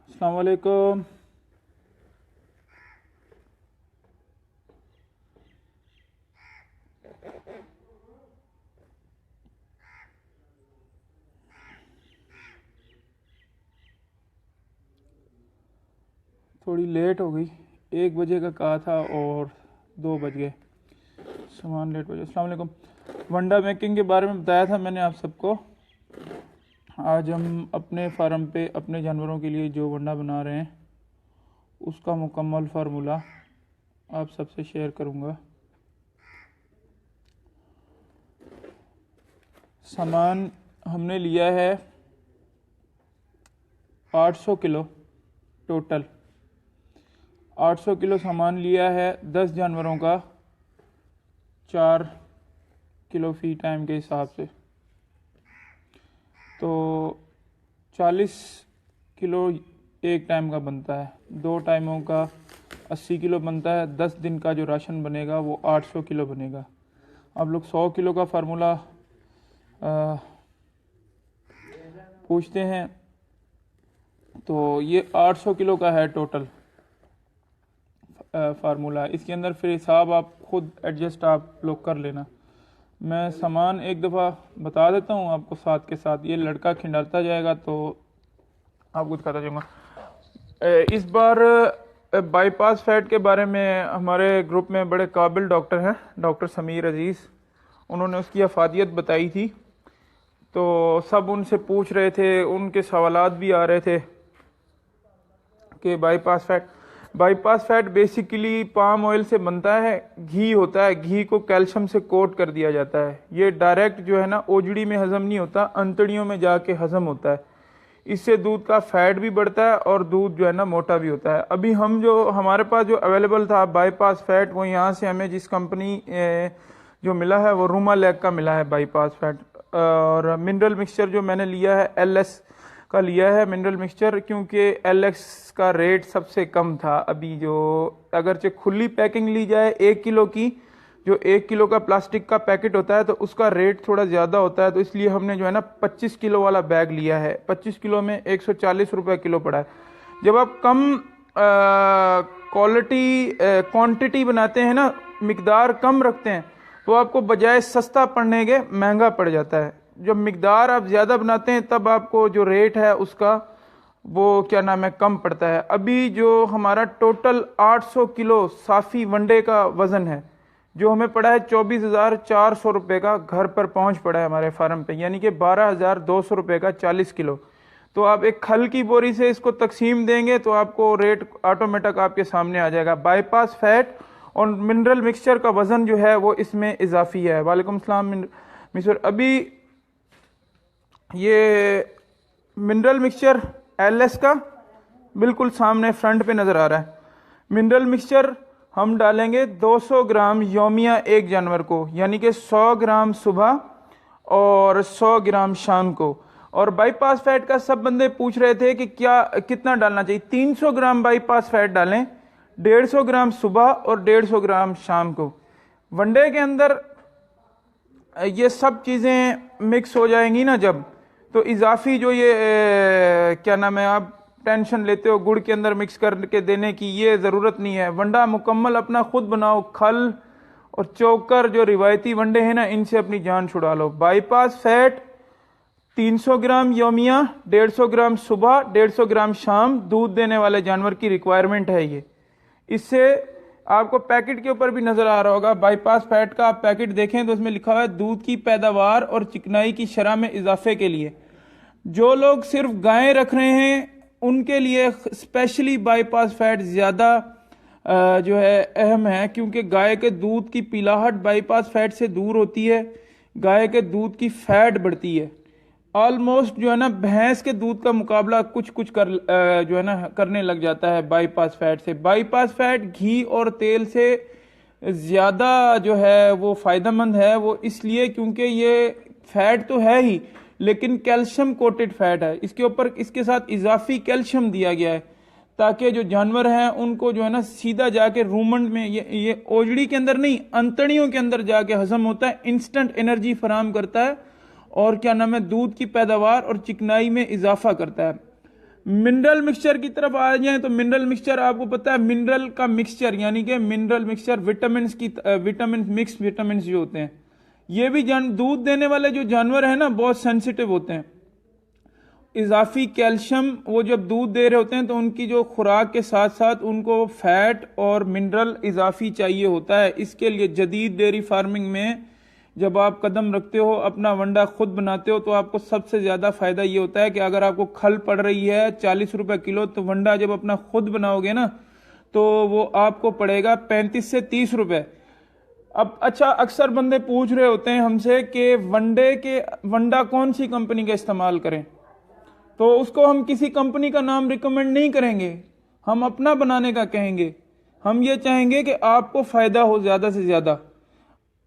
अस्सलाम वालेकुम। थोड़ी लेट हो गई, 1 बजे का कहा था और 2 बज गए, सामान लेट हो गया। अस्सलाम वालेकुम। वंडा मेकिंग के बारे में बताया था मैंने आप सबको। आज हम अपने फार्म पे अपने जानवरों के लिए जो वंडा बना रहे हैं उसका मुकम्मल फार्मूला आप सबसे शेयर करूँगा। सामान हमने लिया है 800 किलो टोटल। 800 किलो सामान लिया है 10 जानवरों का, 4 किलो फी टाइम के हिसाब से, तो 40 किलो एक टाइम का बनता है। 2 टाइमों का 80 किलो बनता है। 10 दिन का जो राशन बनेगा वो 800 किलो बनेगा। आप लोग 100 किलो का फार्मूला पूछते हैं, तो ये 800 किलो का है टोटल फार्मूला। इसके अंदर फिर हिसाब आप खुद एडजस्ट आप लोग कर लेना। मैं सामान एक दफ़ा बता देता हूँ आपको साथ के साथ, ये लड़का खिंडाता जाएगा तो आपको दिखाता जाऊँगा। इस बार बाईपास फैट के बारे में हमारे ग्रुप में बड़े काबिल डॉक्टर हैं, डॉक्टर समीर अजीज़, उन्होंने उसकी अफादियत बताई थी, तो सब उनसे पूछ रहे थे, उनके सवालात भी आ रहे थे कि bypass fat basically palm oil से बनता है। घी होता है, घी को कैल्शियम से कोट कर दिया जाता है। ये डायरेक्ट जो है ना ओजड़ी में हजम नहीं होता, अंतड़ियों में जाके हजम होता है। इससे दूध का फैट भी बढ़ता है और दूध जो है ना मोटा भी होता है। अभी हम जो हमारे पास जो अवेलेबल था बाईपास फैट, वो यहाँ से हमें जिस कंपनी जो मिला है वो रूमा लैक का मिला है बाईपास फैट। और मिनरल मिक्सचर जो मैंने लिया है एलएस का लिया है मिनरल मिक्सचर, क्योंकि एलएक्स का रेट सबसे कम था। अभी जो अगरचे खुली पैकिंग ली जाए 1 किलो की, जो 1 किलो का प्लास्टिक का पैकेट होता है तो उसका रेट थोड़ा ज़्यादा होता है, तो इसलिए हमने जो है ना 25 किलो वाला बैग लिया है। 25 किलो में 140 रुपये किलो पड़ा है। जब आप कम क्वांटिटी बनाते हैं ना, मिकदार कम रखते हैं, तो आपको बजाय सस्ता पड़ने के महंगा पड़ जाता है। जब मिकदार आप ज़्यादा बनाते हैं तब आपको जो रेट है उसका वो क्या नाम है कम पड़ता है। अभी जो हमारा टोटल 800 किलो साफ़ी वनडे का वज़न है, जो हमें पड़ा है 24,400 रुपये का, घर पर पहुंच पड़ा है हमारे फार्म पे, यानी कि 12,200 रुपये का 40 किलो। तो आप एक खल की बोरी से इसको तकसीम देंगे तो आपको रेट ऑटोमेटिक आपके सामने आ जाएगा। बाईपास फैट और मिनरल मिक्सचर का वज़न जो है वो इसमें इजाफी है। वालेकुम सलाम मिस्टर। अभी ये मिनरल मिक्सचर एलएस का बिल्कुल सामने फ्रंट पे नज़र आ रहा है। मिनरल मिक्सचर हम डालेंगे 200 ग्राम योमिया एक जानवर को, यानी कि 100 ग्राम सुबह और 100 ग्राम शाम को। और बाईपास फैट का सब बंदे पूछ रहे थे कि क्या कितना डालना चाहिए। 300 ग्राम बाईपास फैट डालें, 150 ग्राम सुबह और 150 ग्राम शाम को। वनडे के अंदर ये सब चीज़ें मिक्स हो जाएंगी ना जब, तो इजाफी जो ये क्या नाम है आप टेंशन लेते हो गुड़ के अंदर मिक्स करके देने की, ये ज़रूरत नहीं है। वंडा मुकम्मल अपना खुद बनाओ। खल और चोकर जो रिवायती वंडे हैं ना, इनसे अपनी जान छुड़ा लो। बाईपास फैट 300 ग्राम योमिया, 150 ग्राम सुबह, 150 ग्राम शाम, दूध देने वाले जानवर की रिक्वायरमेंट है ये। इससे आपको पैकेट के ऊपर भी नजर आ रहा होगा, बाईपास फैट का आप पैकेट देखें तो उसमें लिखा हुआ है दूध की पैदावार और चिकनाई की शरह में इजाफे के लिए। जो लोग सिर्फ गायें रख रहे हैं उनके लिए स्पेशली बाईपास फैट ज़्यादा जो है अहम है, क्योंकि गाय के दूध की पिलाहट बाईपास फैट से दूर होती है, गाय के दूध की फैट बढ़ती है। ऑलमोस्ट जो है ना भैंस के दूध का मुकाबला कुछ कुछ कर जो है ना करने लग जाता है बाईपास फैट से। बाईपास फैट घी और तेल से ज़्यादा जो है वो फ़ायदेमंद है। वो इसलिए क्योंकि ये फैट तो है ही, लेकिन कैल्शियम कोटेड फैट है। इसके ऊपर इसके साथ इजाफी कैल्शियम दिया गया है, ताकि जो जानवर हैं उनको जो है ना सीधा जाके रूमन में, ये ओजड़ी के अंदर नहीं, अंतड़ियों के अंदर जाके हजम होता है, इंस्टेंट एनर्जी फराहम करता है और क्या नाम है दूध की पैदावार और चिकनाई में इजाफा करता है। मिनरल मिक्सचर की तरफ आ जाए तो मिनरल मिक्सचर आपको पता है, मिनरल का मिक्सचर यानी कि mineral mixture vitamin mix vitamin जो होते हैं, ये भी दूध देने वाले जो जानवर है ना बहुत सेंसिटिव होते हैं। इजाफी कैल्शियम वो जब दूध दे रहे होते हैं तो उनकी जो खुराक के साथ साथ उनको फैट और मिनरल इजाफी चाहिए होता है। इसके लिए जदीद डेयरी फार्मिंग में जब आप कदम रखते हो, अपना वंडा खुद बनाते हो, तो आपको सबसे ज़्यादा फ़ायदा ये होता है कि अगर आपको खल पड़ रही है 40 रुपये किलो, तो वंडा जब अपना खुद बनाओगे ना तो वो आपको पड़ेगा 35 से 30 रुपये। अब अच्छा, अक्सर बंदे पूछ रहे होते हैं हमसे कि वंडा कौन सी कंपनी का इस्तेमाल करें, तो उसको हम किसी कंपनी का नाम रिकमेंड नहीं करेंगे, हम अपना बनाने का कहेंगे। हम ये चाहेंगे कि आपको फ़ायदा हो ज़्यादा से ज़्यादा।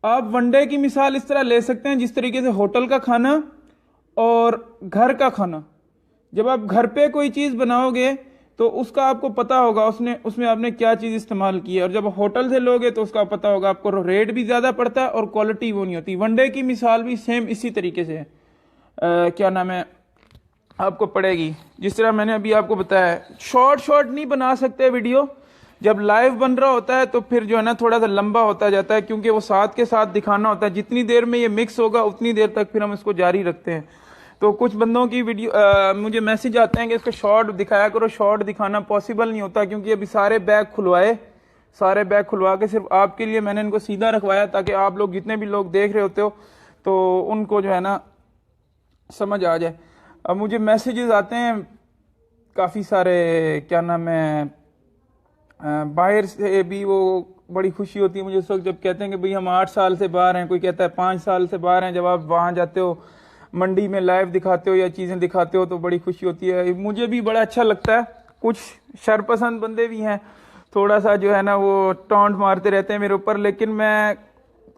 आप वनडे की मिसाल इस तरह ले सकते हैं जिस तरीके से होटल का खाना और घर का खाना। जब आप घर पे कोई चीज़ बनाओगे तो उसका आपको पता होगा उसमें आपने क्या चीज़ इस्तेमाल की है, और जब होटल से लोगे तो उसका पता होगा आपको रेट भी ज़्यादा पड़ता है और क्वालिटी वो नहीं होती। वनडे की मिसाल भी सेम इसी तरीके से क्या नाम है आपको पड़ेगी, जिस तरह मैंने अभी आपको बताया। शॉर्ट नहीं बना सकते वीडियो, जब लाइव बन रहा होता है तो फिर जो है ना थोड़ा सा लंबा होता जाता है, क्योंकि वो साथ के साथ दिखाना होता है। जितनी देर में ये मिक्स होगा उतनी देर तक फिर हम इसको जारी रखते हैं। तो कुछ बंदों की वीडियो मुझे मैसेज आते हैं कि इसको शॉर्ट दिखाया करो। शॉर्ट दिखाना पॉसिबल नहीं होता, क्योंकि अभी सारे बैग खुलवा के सिर्फ आपके लिए मैंने इनको सीधा रखवाया, ताकि आप लोग जितने भी लोग देख रहे होते हो तो उनको जो है ना समझ आ जाए। अब मुझे मैसेजेस आते हैं काफ़ी सारे, क्या नाम है, बाहर से भी। वो बड़ी खुशी होती है मुझे उस वक्त जब कहते हैं कि भाई हम 8 साल से बाहर हैं, कोई कहता है 5 साल से बाहर हैं। जब आप वहाँ जाते हो, मंडी में लाइव दिखाते हो या चीज़ें दिखाते हो तो बड़ी खुशी होती है। मुझे भी बड़ा अच्छा लगता है। कुछ शरपसंद बंदे भी हैं, थोड़ा सा जो है ना वो टॉन्ट मारते रहते हैं मेरे ऊपर, लेकिन मैं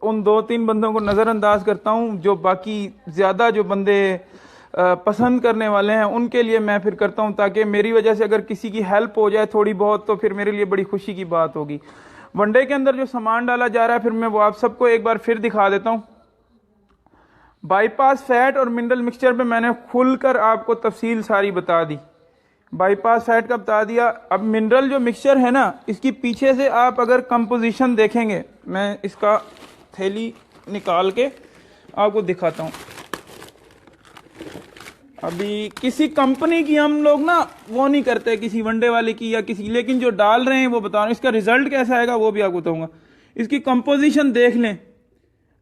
उन 2-3 बंदों को नज़रअंदाज करता हूँ। जो बाकी ज़्यादा जो बंदे पसंद करने वाले हैं उनके लिए मैं फिर करता हूं, ताकि मेरी वजह से अगर किसी की हेल्प हो जाए थोड़ी बहुत तो फिर मेरे लिए बड़ी खुशी की बात होगी। वनडे के अंदर जो सामान डाला जा रहा है फिर मैं वो आप सबको एक बार फिर दिखा देता हूं। बाईपास फैट और मिनरल मिक्सचर पे मैंने खुलकर आपको तफसील सारी बता दी। बाईपास फैट का बता दिया। अब मिनरल जो मिक्सचर है ना, इसकी पीछे से आप अगर कंपोजिशन देखेंगे, मैं इसका थैली निकाल के आपको दिखाता हूं। अभी किसी कंपनी की हम लोग ना वो नहीं करते, किसी वनडे वाले की या किसी, लेकिन जो डाल रहे हैं वो बता रहे हैं। इसका रिजल्ट कैसा आएगा वो भी आपको बताऊंगा। इसकी कंपोजिशन देख लें।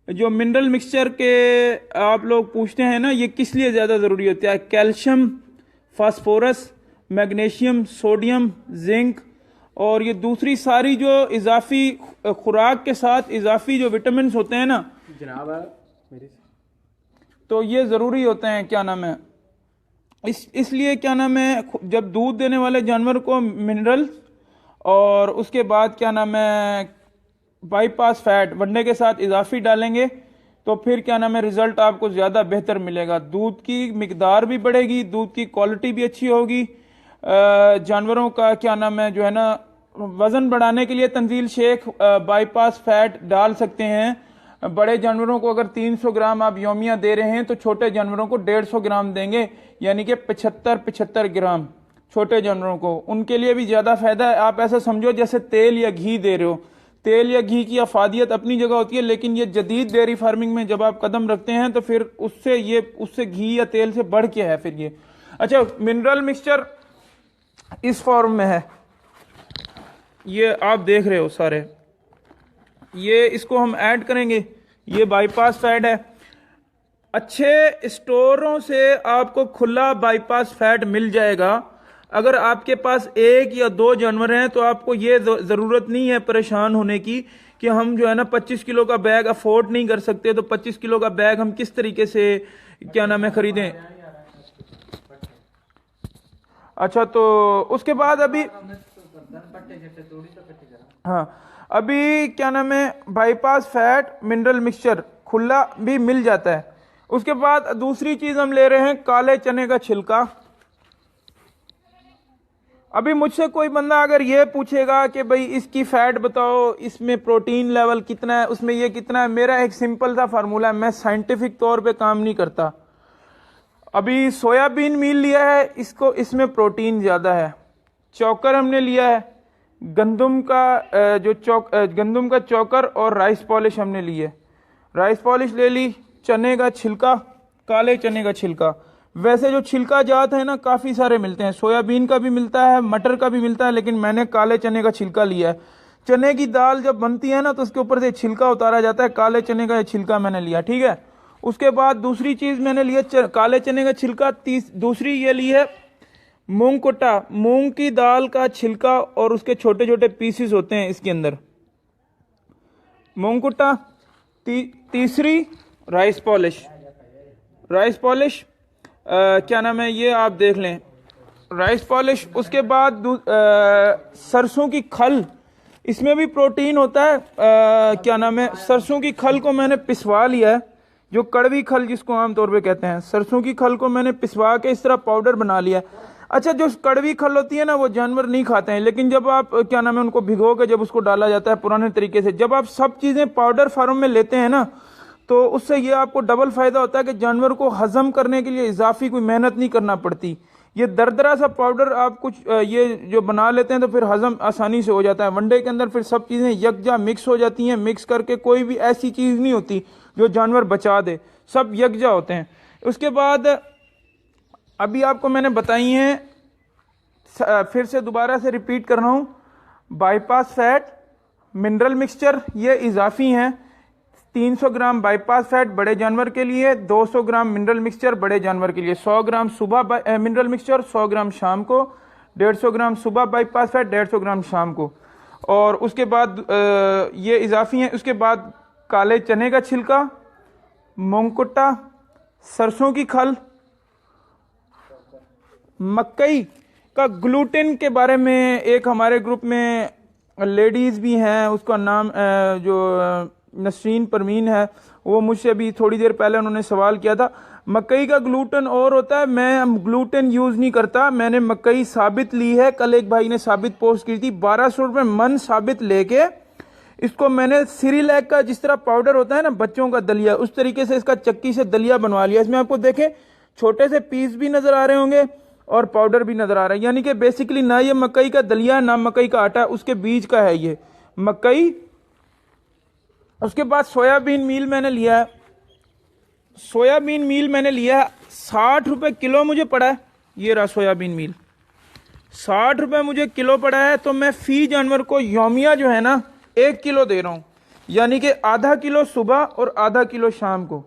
जो मिनरल मिक्सचर के आप लोग पूछते हैं ना ये किस लिए ज़्यादा ज़रूरी होता है, calcium, phosphorus, magnesium, sodium, zinc और ये दूसरी सारी जो इजाफी खुराक के साथ इजाफी जो विटामिन होते हैं ना जनाब मेरे, तो ये ज़रूरी होते हैं। क्या नाम है, इसलिए क्या नाम है, जब दूध देने वाले जानवर को मिनरल और उसके बाद क्या नाम है बाईपास फैट वनडे के साथ इजाफी डालेंगे तो फिर क्या नाम है रिजल्ट आपको ज़्यादा बेहतर मिलेगा। दूध की मिकदार भी बढ़ेगी, दूध की क्वालिटी भी अच्छी होगी। जानवरों का क्या नाम है जो है ना वज़न बढ़ाने के लिए तंजील शेख बाईपास फैट डाल सकते हैं। बड़े जानवरों को अगर 300 ग्राम आप योमिया दे रहे हैं तो छोटे जानवरों को 150 ग्राम देंगे, यानी कि 75 ग्राम छोटे जानवरों को। उनके लिए भी ज़्यादा फायदा है। आप ऐसा समझो जैसे तेल या घी दे रहे हो। तेल या घी की अफादियत अपनी जगह होती है, लेकिन ये जदीद डेयरी फार्मिंग में जब आप कदम रखते हैं तो फिर उससे घी या तेल से बढ़ के है फिर ये। अच्छा, मिनरल मिक्सचर इस फॉर्म में है, ये आप देख रहे हो सारे। ये इसको हम ऐड करेंगे। ये बाईपास फैट है। अच्छे स्टोरों से आपको खुला बाईपास फैट मिल जाएगा। अगर आपके पास 1 या 2 जानवर हैं तो आपको ये ज़रूरत नहीं है परेशान होने की कि हम जो है ना 25 किलो का बैग अफोर्ड नहीं कर सकते, तो 25 किलो का बैग हम किस तरीके से क्या नाम है खरीदें। अच्छा, तो उसके बाद अभी हाँ, अभी क्या नाम है बाईपास फैट मिनरल मिक्सचर खुला भी मिल जाता है। उसके बाद दूसरी चीज हम ले रहे हैं काले चने का छिलका। अभी मुझसे कोई बंदा अगर ये पूछेगा कि भाई इसकी फैट बताओ, इसमें प्रोटीन लेवल कितना है, उसमें ये कितना है, मेरा एक सिंपल सा फार्मूला है। मैं साइंटिफिक तौर पे काम नहीं करता। अभी सोयाबीन मील लिया है, इसको इसमें प्रोटीन ज़्यादा है। चोकर हमने लिया है, गंदम का गंदम का चोकर और राइस पॉलिश हमने ली है। राइस पॉलिश ले ली, चने का छिलका, काले चने का छिलका। वैसे जो छिलका जात है ना काफ़ी सारे मिलते हैं, सोयाबीन का भी मिलता है, मटर का भी मिलता है, लेकिन मैंने काले चने का छिलका लिया है। चने की दाल जब बनती है ना तो उसके ऊपर से छिलका उतारा जाता है, काले चने का छिलका मैंने लिया, ठीक है। उसके बाद दूसरी चीज़ मैंने लिया काले चने का छिलका। दूसरी ये ली है मूंग कुट्टा, मूंग की दाल का छिलका और उसके छोटे छोटे पीसेस होते हैं इसके अंदर, मूंग कुट्टा। तीसरी राइस पॉलिश, राइस पॉलिश क्या नाम है ये आप देख लें, राइस पॉलिश। उसके बाद सरसों की खल, इसमें भी प्रोटीन होता है। क्या नाम है, सरसों की खल को मैंने पिसवा लिया है, जो कड़वी खल जिसको आमतौर पे कहते हैं, सरसों की खल को मैंने पिसवा के इस तरह पाउडर बना लिया है। अच्छा, जो कड़वी खल होती है ना वो जानवर नहीं खाते हैं, लेकिन जब आप क्या नाम है उनको भिगो के जब उसको डाला जाता है पुराने तरीके से, जब आप सब चीज़ें पाउडर फॉर्म में लेते हैं ना तो उससे ये आपको डबल फायदा होता है कि जानवर को हजम करने के लिए इजाफी कोई मेहनत नहीं करना पड़ती। ये दरदरा सा पाउडर आप कुछ ये जो बना लेते हैं तो फिर हजम आसानी से हो जाता है। वनडे के अंदर फिर सब चीज़ें यकजा मिक्स हो जाती हैं, मिक्स करके कोई भी ऐसी चीज़ नहीं होती जो जानवर बचा दे, सब यकजा होते हैं। उसके बाद अभी आपको मैंने बताई हैं, फिर से दोबारा से रिपीट कर रहा हूँ, बाईपास फैट, मिनरल मिक्सचर ये इजाफी हैं। 300 ग्राम बाईपास फैट बड़े जानवर के लिए, 200 ग्राम मिनरल मिक्सचर बड़े जानवर के लिए, 100 ग्राम सुबह मिनरल मिक्सचर, 100 ग्राम शाम को, 150 ग्राम सुबह बाईपास फैट, 150 ग्राम शाम को। और उसके बाद ये इजाफी हैं। उसके बाद काले चने का छिलका, मूंग कुट्टा, सरसों की खल, मकई का ग्लूटेन के बारे में एक हमारे ग्रुप में लेडीज़ भी हैं, उसका नाम जो नसरीन परवीन है, वो मुझसे अभी थोड़ी देर पहले उन्होंने सवाल किया था। मकई का ग्लूटेन और होता है, मैं ग्लूटेन यूज़ नहीं करता। मैंने मकई साबित ली है, कल एक भाई ने साबित पोस्ट की थी, 1200 रुपये मन साबित लेके इसको मैंने सिरिलैक का जिस तरह पाउडर होता है ना बच्चों का दलिया, उस तरीके से इसका चक्की से दलिया बनवा लिया। इसमें आपको देखें छोटे से पीस भी नज़र आ रहे होंगे और पाउडर भी नज़र आ रहा है, यानी कि बेसिकली ना ये मकई का दलिया ना मकई का आटा, उसके बीज का है ये मकई। उसके बाद सोयाबीन मील मैंने लिया है, सोयाबीन मील मैंने लिया है 60 रुपये किलो मुझे पड़ा है। ये रहा सोयाबीन मील, 60 रुपये मुझे किलो पड़ा है। तो मैं फी जानवर को योमिया जो है ना 1 किलो दे रहा हूँ, यानी कि आधा किलो सुबह और आधा किलो शाम को,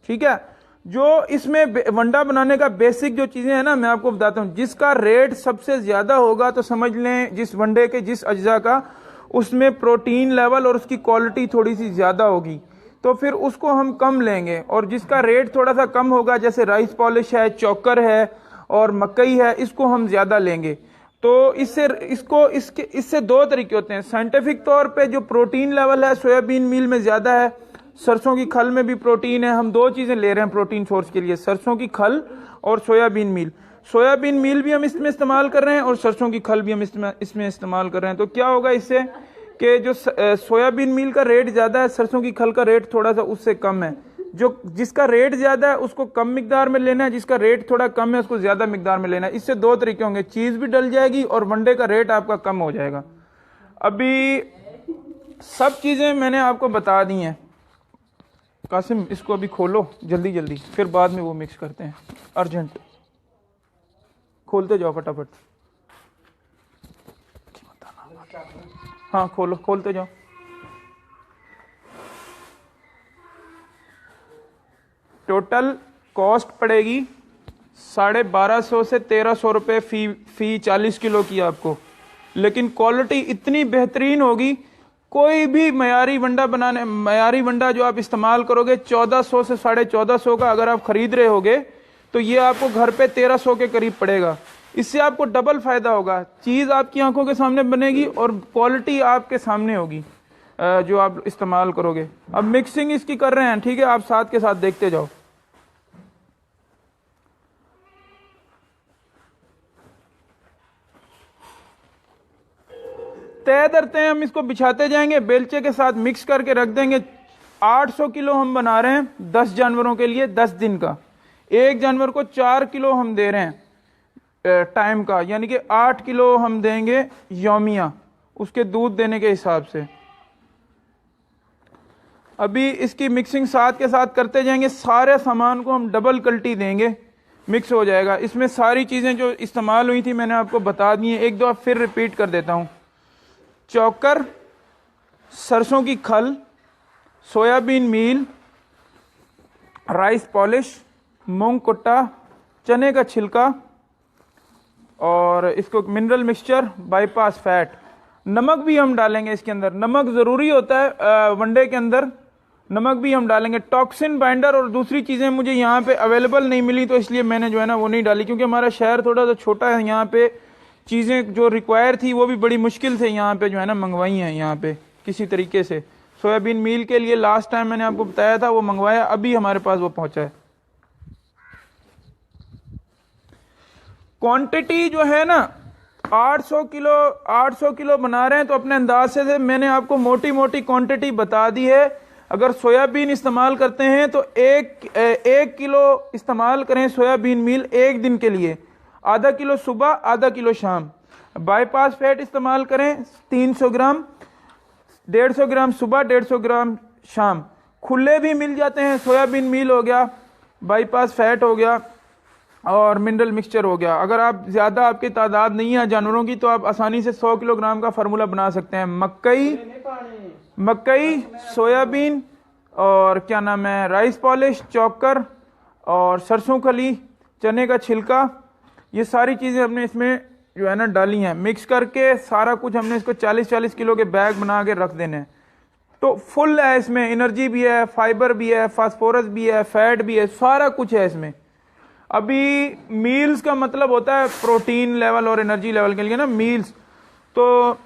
ठीक है। जो इसमें वंडा बनाने का बेसिक जो चीज़ें हैं ना मैं आपको बताता हूँ। जिसका रेट सबसे ज़्यादा होगा तो समझ लें जिस वंडे के जिस अज्जा का उसमें प्रोटीन लेवल और उसकी क्वालिटी थोड़ी सी ज़्यादा होगी, तो फिर उसको हम कम लेंगे। और जिसका रेट थोड़ा सा कम होगा, जैसे राइस पॉलिश है, चोकर है और मकई है, इसको हम ज़्यादा लेंगे। तो इससे दो तरीके होते हैं। साइंटिफिक तौर पे जो प्रोटीन लेवल है सोयाबीन मील में ज़्यादा है, सरसों की खल में भी प्रोटीन है। हम दो चीज़ें ले रहे हैं प्रोटीन सोर्स के लिए, सरसों की खल और सोयाबीन मील। सोयाबीन मील भी हम इसमें इस्तेमाल कर रहे हैं और सरसों की खल भी हम इसमें इस्तेमाल कर रहे हैं। तो क्या होगा इससे कि जो सोयाबीन मील का रेट ज़्यादा है, सरसों की खल का रेट थोड़ा सा उससे कम है। जो जिसका रेट ज़्यादा है उसको कम मिकदार में लेना है, जिसका रेट थोड़ा कम है उसको ज़्यादा मिकदार में लेना है। इससे दो तरीके होंगे, चीज़ भी डल जाएगी और वनडे का रेट आपका कम हो जाएगा। अभी सब चीज़ें मैंने आपको बता दी हैं। कासिम इसको अभी खोलो जल्दी जल्दी, फिर बाद में वो मिक्स करते हैं, अर्जेंट खोलते जाओ फटाफट। हाँ खोलो, खोलते जाओ। टोटल कॉस्ट पड़ेगी 1250 से 1300 रुपये फी 40 किलो की आपको, लेकिन क्वालिटी इतनी बेहतरीन होगी। कोई भी मयारी वंडा जो आप इस्तेमाल करोगे 1400 से 1450 का अगर आप खरीद रहे होगे तो ये आपको घर पे 1300 के करीब पड़ेगा। इससे आपको डबल फायदा होगा, चीज़ आपकी आंखों के सामने बनेगी और क्वालिटी आपके सामने होगी जो आप इस्तेमाल करोगे। अब मिक्सिंग इसकी कर रहे हैं, ठीक है, आप साथ के साथ देखते जाओ। तय दरते हैं हम इसको बिछाते जाएंगे, बेलचे के साथ मिक्स करके रख देंगे। 800 किलो हम बना रहे हैं 10 जानवरों के लिए 10 दिन का। एक जानवर को 4 किलो हम दे रहे हैं टाइम का, यानी कि 8 किलो हम देंगे यौमिया उसके दूध देने के हिसाब से। अभी इसकी मिक्सिंग साथ के साथ करते जाएंगे, सारे सामान को हम डबल कल्टी देंगे, मिक्स हो जाएगा। इसमें सारी चीज़ें जो इस्तेमाल हुई थी मैंने आपको बता दी हैं, एक दो फिर रिपीट कर देता हूँ। चोकर, सरसों की खल, सोयाबीन मील, राइस पॉलिश, मूंग कुट्टा, चने का छिलका, और इसको मिनरल मिक्सचर, बाईपास फैट। नमक भी हम डालेंगे इसके अंदर, नमक ज़रूरी होता है वनडे के अंदर, नमक भी हम डालेंगे। टॉक्सिन बाइंडर और दूसरी चीज़ें मुझे यहाँ पे अवेलेबल नहीं मिली, तो इसलिए मैंने जो है ना वो नहीं डाली, क्योंकि हमारा शहर थोड़ा सा छोटा है। यहाँ पे चीज़ें जो रिक्वायर थी वो भी बड़ी मुश्किल से यहाँ पे जो है ना मंगवाई हैं यहाँ पे किसी तरीके से। सोयाबीन मील के लिए लास्ट टाइम मैंने आपको बताया था वो मंगवाया, अभी हमारे पास वो पहुँचा है। क्वांटिटी जो है ना 800 किलो बना रहे हैं, तो अपने अंदाज से मैंने आपको मोटी मोटी क्वांटिटी बता दी है। अगर सोयाबीन इस्तेमाल करते हैं तो एक किलो इस्तेमाल करें सोयाबीन मील एक दिन के लिए, आधा किलो सुबह आधा किलो शाम। बाईपास फैट इस्तेमाल करें 300 ग्राम, 150 ग्राम सुबह 150 ग्राम शाम। खुले भी मिल जाते हैं, सोयाबीन मील हो गया, बाईपास फैट हो गया और मिनरल मिक्सचर हो गया। अगर आप ज़्यादा आपकी तादाद नहीं है जानवरों की, तो आप आसानी से 100 किलोग्राम का फार्मूला बना सकते हैं। मकई, सोयाबीन और क्या नाम है, राइस पॉलिश, चोकर और सरसों खली, चने का छिलका, ये सारी चीज़ें हमने इसमें जो है ना डाली हैं। मिक्स करके सारा कुछ हमने इसको 40-40 किलो के बैग बना के रख देने हैं। तो फुल है, इसमें एनर्जी भी है, फाइबर भी है, फास्फोरस भी है, फैट भी है, सारा कुछ है इसमें। अभी मील्स का मतलब होता है प्रोटीन लेवल और एनर्जी लेवल के लिए ना मील्स, तो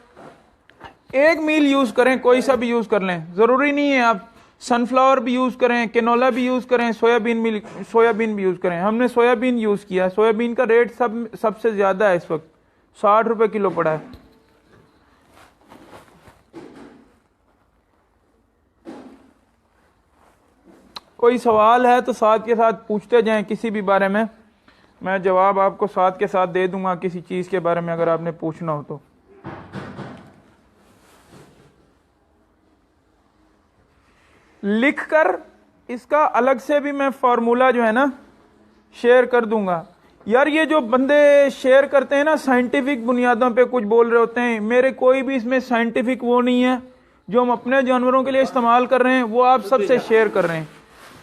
एक मील यूज करें, कोई सा भी यूज कर लें, जरूरी नहीं है आप सनफ्लावर भी यूज करें, केनोला भी यूज करें, सोयाबीन भी यूज करें। हमने सोयाबीन यूज किया, सोयाबीन का रेट सबसे ज्यादा है इस वक्त, 60 रुपए किलो पड़ा है। कोई सवाल है तो साथ के साथ पूछते जाएं, किसी भी बारे में मैं जवाब आपको साथ के साथ दे दूंगा, किसी चीज के बारे में अगर आपने पूछना हो तो। लिखकर इसका अलग से भी मैं फार्मूला जो है ना शेयर कर दूंगा। यार ये जो बंदे शेयर करते हैं ना साइंटिफिक बुनियादों पे कुछ बोल रहे होते हैं, मेरे कोई भी इसमें साइंटिफिक वो नहीं है। जो हम अपने जानवरों के लिए इस्तेमाल कर रहे हैं वो आप सबसे शेयर कर रहे हैं।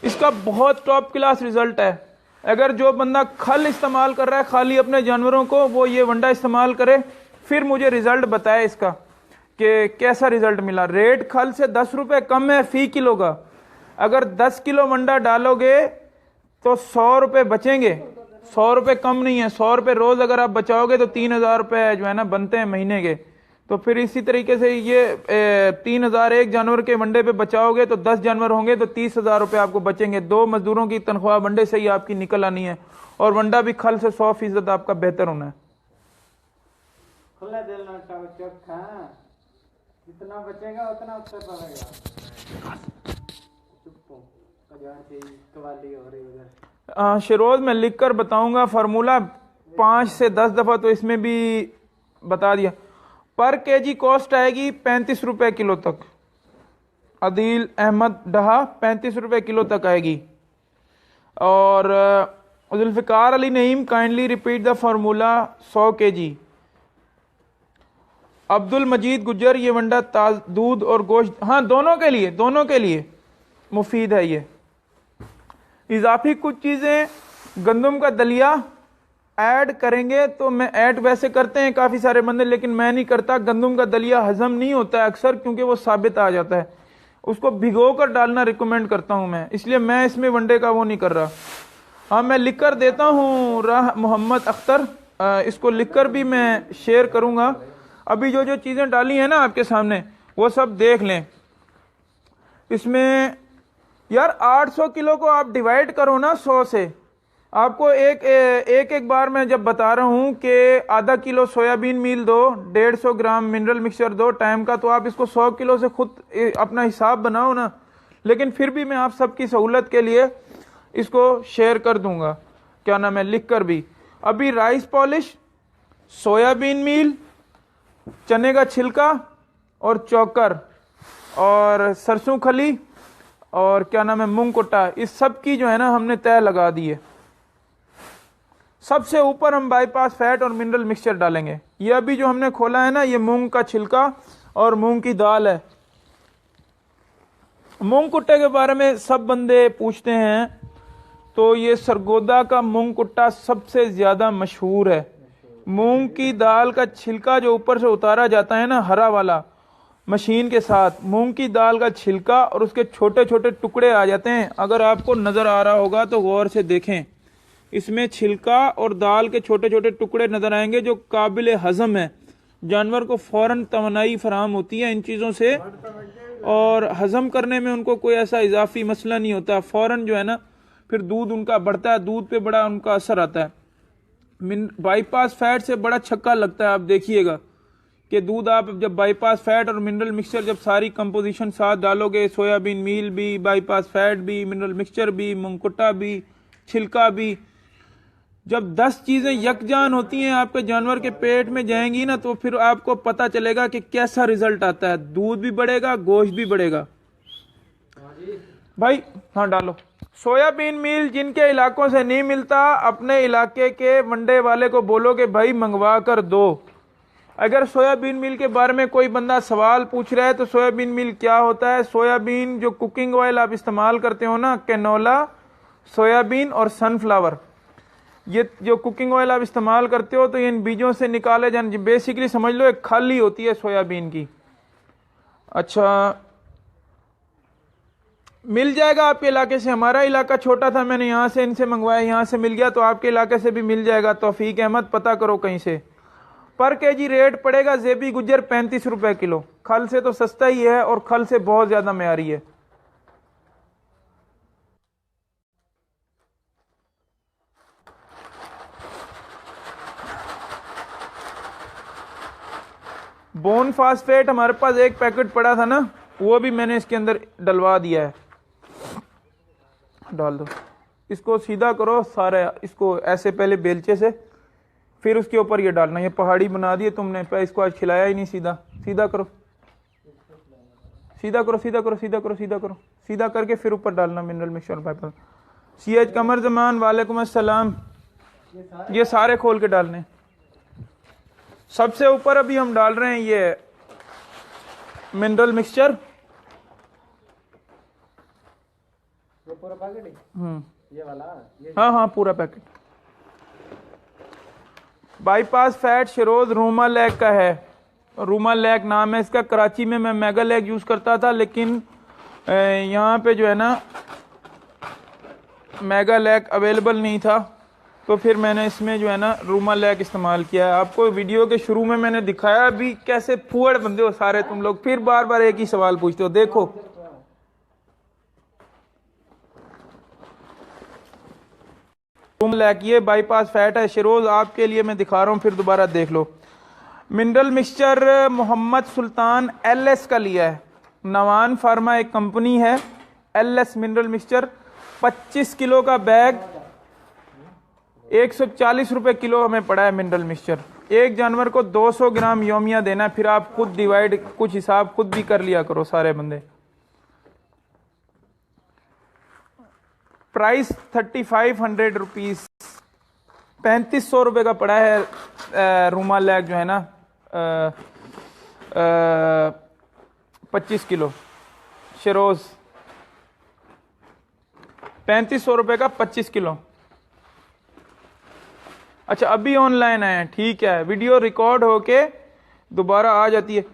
इसका बहुत टॉप क्लास रिजल्ट है। अगर जो बंदा खल इस्तेमाल कर रहा है खाली अपने जानवरों को, वो ये वंडा इस्तेमाल करे, फिर मुझे रिजल्ट बताए इसका कि कैसा रिजल्ट मिला। रेट खल से 10 रुपए कम है फी किलो का। अगर 10 किलो वंडा डालोगे तो 100 रुपए बचेंगे, 100 रुपए कम नहीं है। 100 रुपए रोज अगर आप बचाओगे तो 3000 रुपए जो है ना बनते हैं महीने के। तो फिर इसी तरीके से ये 3000 एक जानवर के वंडे पे बचाओगे तो 10 जानवर होंगे तो 30,000 रुपए आपको बचेंगे। 2 मजदूरों की तनख्वाह वंडे से ही आपकी निकल आनी है, और वंडा भी खल से 100% आपका बेहतर होना है। जितना बचेगा उतना उससे पड़ेगा। शिरोज में लिख कर बताऊंगा फार्मूला 5 से 10 दफा, तो इसमें भी बता दिया। पर केजी कॉस्ट आएगी 35 रुपए किलो तक। अदील अहमद डहा 35 रुपए किलो तक आएगी। और Zulfiqar Ali Naeem kindly repeat the formula 100 kg. Abdul Majeed Gujjar ये वंडा दूध और गोश्त, हाँ दोनों के लिए मुफीद है। ये इजाफी कुछ चीजें गंदम का दलिया ऐड करेंगे, तो मैं ऐड वैसे करते हैं काफी सारे बंदे, लेकिन मैं नहीं करता। गंदम का दलिया हजम नहीं होता है अक्सर, क्योंकि वो साबित आ जाता है। उसको भिगो कर डालना रिकमेंड करता हूं मैं, इसलिए मैं इसमें वनडे का वो नहीं कर रहा। हाँ मैं लिख कर देता हूँ, राह मोहम्मद अख्तर, इसको लिख कर भी मैं शेयर करूंगा। अभी जो जो चीजें डाली हैं ना आपके सामने वो सब देख लें। इसमें यार 800 किलो को आप डिवाइड करो ना 100 से, आपको एक बार मैं जब बता रहा हूं कि आधा किलो सोयाबीन मील दो, 150 ग्राम मिनरल मिक्सचर दो टाइम का, तो आप इसको 100 किलो से खुद अपना हिसाब बनाओ ना। लेकिन फिर भी मैं आप सबकी सहूलत के लिए इसको शेयर कर दूंगा, क्या नाम है, लिख कर भी। अभी राइस पॉलिश, सोयाबीन मील, चने का छिलका और चोकर और सरसों खली और क्या नाम है मूंग कुट्टा, इस सब की जो है ना हमने तय लगा दी है। सबसे ऊपर हम बाईपास फैट और मिनरल मिक्सचर डालेंगे। ये अभी जो हमने खोला है ना, ये मूंग का छिलका और मूंग की दाल है। मूंग कुट्टे के बारे में सब बंदे पूछते हैं, तो ये सरगोदा का मूंग कुट्टा सबसे ज्यादा मशहूर है। मूंग की दाल का छिलका जो ऊपर से उतारा जाता है ना, हरा वाला, मशीन के साथ मूंग की दाल का छिलका और उसके छोटे छोटे टुकड़े आ जाते हैं। अगर आपको नजर आ रहा होगा तो गौर से देखें, इसमें छिलका और दाल के छोटे छोटे टुकड़े नजर आएंगे जो काबिल हजम है। जानवर को फौरन तवानाई फराहम होती है इन चीजों से, और हजम करने में उनको कोई ऐसा इजाफी मसला नहीं होता। फौरन जो है ना फिर दूध उनका बढ़ता है, दूध पे बड़ा उनका असर आता है। बाईपास फैट से बड़ा छक्का लगता है। आप देखिएगा कि दूध आप जब बाईपास फैट और मिनरल मिक्सचर जब सारी कंपोजिशन साथ डालोगे, सोयाबीन मील भी, बाईपास फैट भी, मिनरल मिक्सचर भी, मूंगकुट्टा भी, छिलका भी, जब 10 चीजें यकजान होती हैं आपके जानवर के पेट में जाएंगी ना, तो फिर आपको पता चलेगा कि कैसा रिजल्ट आता है। दूध भी बढ़ेगा, गोश्त भी बढ़ेगा। भाई हाँ डालो। सोयाबीन मील जिनके इलाकों से नहीं मिलता, अपने इलाके के मंडे वाले को बोलो कि भाई मंगवा कर दो। अगर सोयाबीन मील के बारे में कोई बंदा सवाल पूछ रहा है तो सोयाबीन मील क्या होता है, सोयाबीन जो कुकिंग ऑयल आप इस्तेमाल करते हो ना, कैनोला, सोयाबीन और सनफ्लावर, ये जो कुकिंग ऑयल आप इस्तेमाल करते हो तो ये इन बीजों से निकाले जाने, बेसिकली समझ लो एक खल ही होती है सोयाबीन की। अच्छा, मिल जाएगा आपके इलाके से। हमारा इलाका छोटा था, मैंने यहाँ से इनसे मंगवाया, यहाँ से मिल गया, तो आपके इलाके से भी मिल जाएगा। तौफीक अहमद पता करो कहीं से। पर केजी रेट पड़ेगा जेबी गुजर 35 रुपए किलो। खल से तो सस्ता ही है और खल से बहुत ज्यादा मयारी है। बोन फास्फेट हमारे पास एक पैकेट पड़ा था ना, वो भी मैंने इसके अंदर डलवा दिया है। डाल दो, इसको सीधा करो सारे, इसको ऐसे पहले बेलचे से, फिर उसके ऊपर ये डालना। ये पहाड़ी बना दिए तुमने, पे इसको आज खिलाया ही नहीं। सीधा सीधा करो, सीधा करो, सीधा करो, सीधा करो, सीधा करो, सीधा करके फिर ऊपर डालना मिनरल मिक्सचर पाइप। सीएच कमर जमान वालेकुम अस्सलाम। ये सारे खोल के डालने। सबसे ऊपर अभी हम डाल रहे हैं ये मिनरल मिक्सचर। ये पूरा पैकेट ये वाला ये? हाँ हाँ पूरा पैकेट। बाईपास फैट शिरोज रूमा लैक का है, रूमा लैक नाम है इसका। कराची में मैं मेगा लैक यूज करता था, लेकिन यहाँ पे जो है ना मेगा लैक अवेलेबल नहीं था, तो फिर मैंने इसमें जो है ना रूमा लैक इस्तेमाल किया है। आपको वीडियो के शुरू में मैंने दिखाया भी कैसे फुअड़ बंदे हो सारे तुम लोग, फिर बार बार एक ही सवाल पूछते हो। देखो रूमा लैक, ये बाईपास फैट है शिरोज, आपके लिए मैं दिखा रहा हूं, फिर दोबारा देख लो। मिनरल मिक्सचर मोहम्मद सुल्तान एलएस का लिया है। नवान फार्मा एक कंपनी है, एलएस मिनरल मिक्सचर 25 किलो का बैग 140 रुपए किलो हमें पड़ा है। मिनरल मिक्सचर एक जानवर को 200 ग्राम योमिया देना है। फिर आप खुद डिवाइड, कुछ हिसाब खुद भी कर लिया करो सारे बंदे। प्राइस 3500 रुपीज, 3500 रुपये का पड़ा है। रूमा लैक जो है ना 25 किलो शिरोज, 3500 रुपये का 25 किलो। अच्छा अभी ऑनलाइन है, ठीक है, वीडियो रिकॉर्ड होके दोबारा आ जाती है।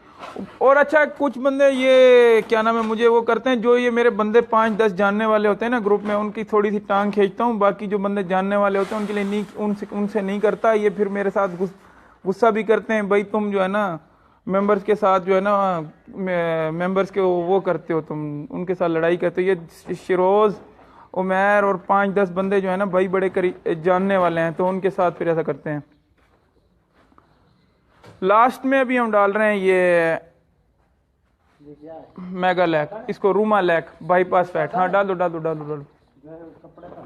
और अच्छा कुछ बंदे ये क्या नाम है मुझे वो करते हैं, जो ये मेरे बंदे 5-10 जानने वाले होते हैं ना ग्रुप में, उनकी थोड़ी सी टांग खींचता हूँ। बाकी जो बंदे जानने वाले होते हैं उनके लिए नहीं, उनसे नहीं करता। ये फिर मेरे साथ गुस्सा भी करते हैं, भाई तुम जो है ना मेंबर्स के साथ जो है ना मेंबर्स के वो करते हो, तुम उनके साथ लड़ाई करते हो। ये शिरोज, उमैर और 5-10 बंदे जो है ना भाई बड़े जानने वाले हैं, तो उनके साथ फिर ऐसा करते हैं। लास्ट में अभी हम डाल रहे हैं ये मेगा लैक, इसको रूमा लैक बाईपास फैट। हाँ डाल दो डाल दो डाल दो डाल दो। कपड़े का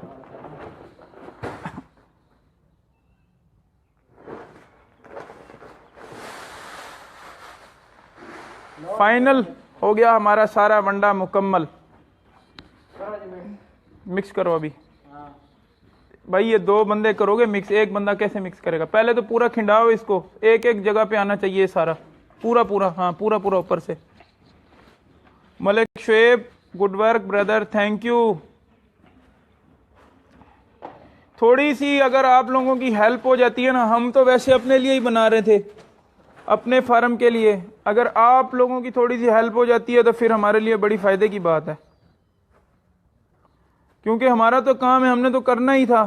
फाइनल हो गया हमारा सारा वंडा मुकम्मल। मिक्स करो अभी भाई, ये 2 बंदे करोगे मिक्स, एक बंदा कैसे मिक्स करेगा? पहले तो पूरा खिंडाओ इसको, एक एक जगह पे आना चाहिए सारा, पूरा पूरा, हाँ पूरा पूरा ऊपर से। Malik Shoaib, good work brother, thank you. थोड़ी सी अगर आप लोगों की हेल्प हो जाती है ना, हम तो वैसे अपने लिए ही बना रहे थे, अपने फार्म के लिए, अगर आप लोगों की थोड़ी सी हेल्प हो जाती है तो फिर हमारे लिए बड़ी फायदे की बात है, क्योंकि हमारा तो काम है, हमने तो करना ही था।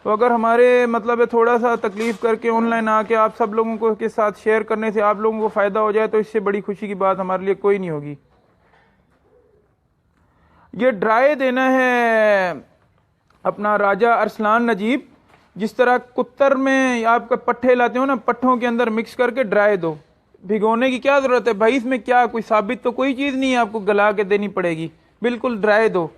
तो अगर हमारे मतलब है थोड़ा सा तकलीफ करके ऑनलाइन आके आप सब लोगों को के साथ शेयर करने से आप लोगों को फायदा हो जाए तो इससे बड़ी खुशी की बात हमारे लिए कोई नहीं होगी। ये ड्राई देना है अपना राजा अरसलान नजीब, जिस तरह कुत्तर में आप पट्ठे लाते हो ना, पट्ठों के अंदर मिक्स करके ड्राई दो। भिगोने की क्या जरूरत है भाई, इसमें क्या कोई साबित तो कोई चीज नहीं है आपको गला के देनी पड़ेगी, बिल्कुल ड्राई दो।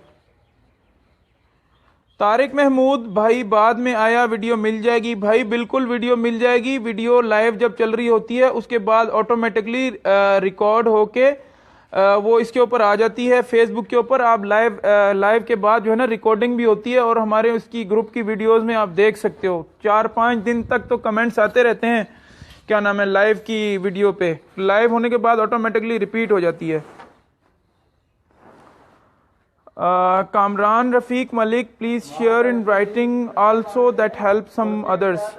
तारिक महमूद भाई, बाद में आया वीडियो मिल जाएगी भाई, बिल्कुल वीडियो मिल जाएगी। वीडियो लाइव जब चल रही होती है उसके बाद ऑटोमेटिकली रिकॉर्ड होके वो इसके ऊपर आ जाती है फेसबुक के ऊपर। आप लाइव के बाद जो है ना रिकॉर्डिंग भी होती है और हमारे उसकी ग्रुप की वीडियोस में आप देख सकते हो। 4-5 दिन तक तो कमेंट्स आते रहते हैं, क्या नाम है, लाइव की वीडियो पे। लाइव होने के बाद ऑटोमेटिकली रिपीट हो जाती है। Kamran Rafiq Malik, please share in writing also that help some others.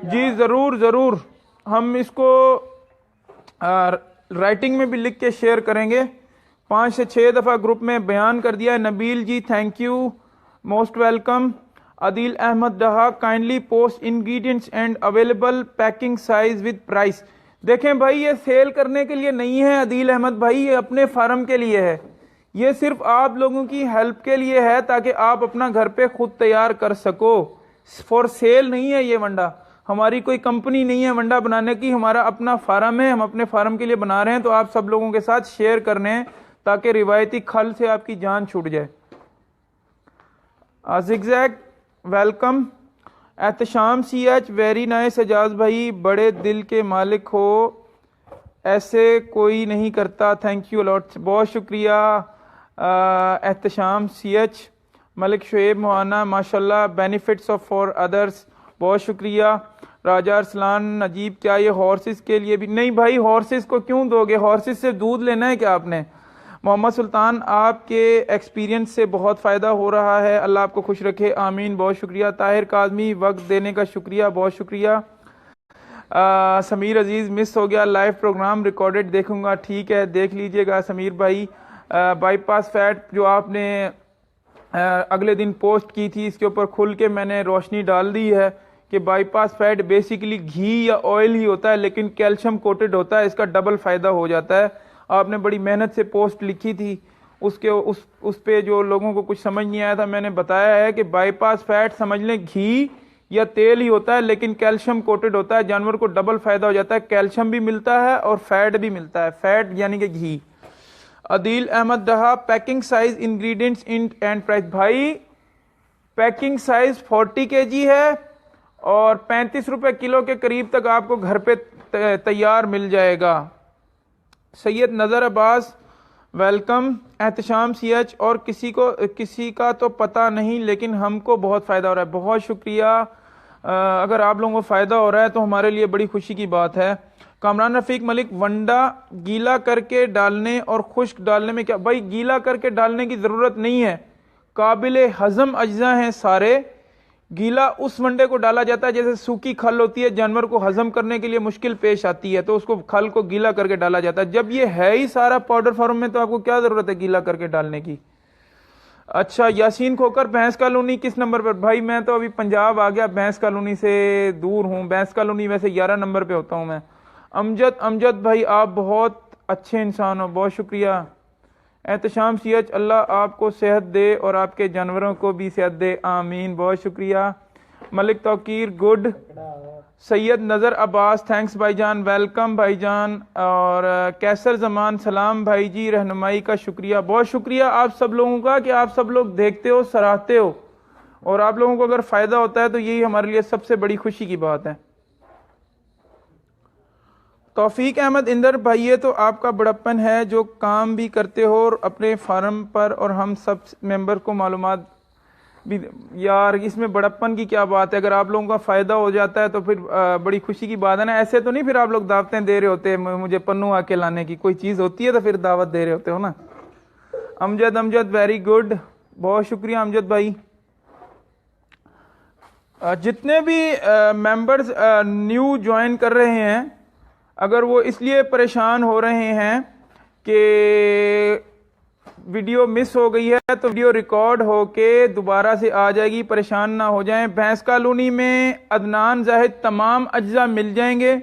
जी जरूर जरूर, हम इसको राइटिंग में भी लिख के शेयर करेंगे। 5 से 6 दफा ग्रुप में बयान कर दिया है। Nabeel ji thank you, most welcome. Adil Ahmed Daha, kindly post ingredients and available packing size with price. देखें भाई, ये सेल करने के लिए नहीं है आदिल अहमद भाई, ये अपने फार्म के लिए है, ये सिर्फ आप लोगों की हेल्प के लिए है ताकि आप अपना घर पे खुद तैयार कर सको। फॉर सेल नहीं है ये वंडा, हमारी कोई कंपनी नहीं है वंडा बनाने की, हमारा अपना फार्म है, हम अपने फार्म के लिए बना रहे हैं। तो आप सब लोगों के साथ शेयर करने हैं ताकि रिवायती खल से आपकी जान छूट जाए। Zigzag welcome. Ehtesham CH, very nice Ejaz भाई, बड़े दिल के मालिक हो, ऐसे कोई नहीं करता, थैंक यू लॉट, बहुत शुक्रिया एहतशाम CH। मलिक शुएब मोहाना, माशाल्लाह, बेनिफिट्स ऑफ फॉर अदर्स, बहुत शुक्रिया। राजा अरसलान नजीब, क्या ये हॉर्सेस के लिए भी? नहीं भाई, हॉर्सेस को क्यों दोगे, हॉर्सेस से दूध लेना है क्या आपने? मोहम्मद सुल्तान, आपके एक्सपीरियंस से बहुत फ़ायदा हो रहा है, अल्लाह आपको खुश रखे, आमीन, बहुत शुक्रिया। ताहिर काजमी, वक्त देने का शुक्रिया, बहुत शुक्रिया। समीर अजीज़, मिस हो गया लाइव प्रोग्राम, रिकॉर्डेड देखूंगा, ठीक है देख लीजिएगा समीर भाई। बाईपास फैट जो आपने अगले दिन पोस्ट की थी, इसके ऊपर खुल के मैंने रोशनी डाल दी है कि बाईपास फैट बेसिकली घी या ऑयल ही होता है, लेकिन कैल्शियम कोटेड होता है, इसका डबल फ़ायदा हो जाता है। आपने बड़ी मेहनत से पोस्ट लिखी थी, उसके उस पे जो लोगों को कुछ समझ नहीं आया था, मैंने बताया है कि बाईपास फैट समझ लें घी या तेल ही होता है, लेकिन कैल्शियम कोटेड होता है, जानवर को डबल फायदा हो जाता है, कैल्शियम भी मिलता है और फैट भी मिलता है, फैट यानी कि घी। Adeel Ahmed Daha, packing size ingredients in and price. भाई पैकिंग साइज 40 kg है और 35 रुपए किलो के करीब तक आपको घर पे तैयार मिल जाएगा। सैयद नजर अब्बास, वेलकम। एहतशाम CH, और किसी का तो पता नहीं लेकिन हमको बहुत फ़ायदा हो रहा है, बहुत शुक्रिया। अगर आप लोगों को फ़ायदा हो रहा है तो हमारे लिए बड़ी खुशी की बात है। कामरान रफ़ीक मलिक, वंडा गीला करके डालने और खुश्क डालने में क्या? भाई गीला करके डालने की ज़रूरत नहीं है, काबिल हज़म अज्जा हैं सारे। गीला उस वंडे को डाला जाता है जैसे सूखी खल होती है, जानवर को हजम करने के लिए मुश्किल पेश आती है तो उसको खल को गीला करके डाला जाता है। जब ये है ही सारा पाउडर फॉर्म में तो आपको क्या जरूरत है गीला करके डालने की। अच्छा, यासीन खोकर, भैंस कॉलोनी किस नंबर पर? भाई मैं तो अभी पंजाब आ गया, भैंस कॉलोनी से दूर हूँ, भैंस कॉलोनी वैसे 11 नंबर पे होता हूँ मैं। अमजद भाई, आप बहुत अच्छे इंसान हो, बहुत शुक्रिया। एहतशाम CH, अल्लाह आपको सेहत दे और आपके जानवरों को भी सेहत दे, आमीन, बहुत शुक्रिया। मलिक तौकीर, गुड। सैयद नज़र अब्बास थैंक्स भाईजान, वेलकम भाईजान। और कैसर जमान सलाम भाई जी, रहनुमाई का शुक्रिया, बहुत शुक्रिया आप सब लोगों का कि आप सब लोग देखते हो, सराहते हो, और आप लोगों को अगर फ़ायदा होता है तो यही हमारे लिए सबसे बड़ी खुशी की बात है। तौफीक अहमद इंदर भाई, ये तो आपका बड़प्पन है जो काम भी करते हो और अपने फार्म पर, और हम सब मेंबर को मालूमात भी। यार इसमें बड़प्पन की क्या बात है, अगर आप लोगों का फ़ायदा हो जाता है तो फिर बड़ी खुशी की बात है ना। ऐसे तो नहीं फिर आप लोग दावतें दे रहे होते मुझे पन्नू आके लाने की, कोई चीज़ होती है तो फिर दावत दे रहे होते हो ना। अमजद वेरी गुड, बहुत शुक्रिया अमजद भाई। जितने भी मेंबर्स न्यू ज्वाइन कर रहे हैं, अगर वो इसलिए परेशान हो रहे हैं कि वीडियो मिस हो गई है तो वीडियो रिकॉर्ड होके दोबारा से आ जाएगी, परेशान ना हो जाएं। भैंस कॉलोनी में अदनान जाहिद तमाम अज्जा मिल जाएंगे,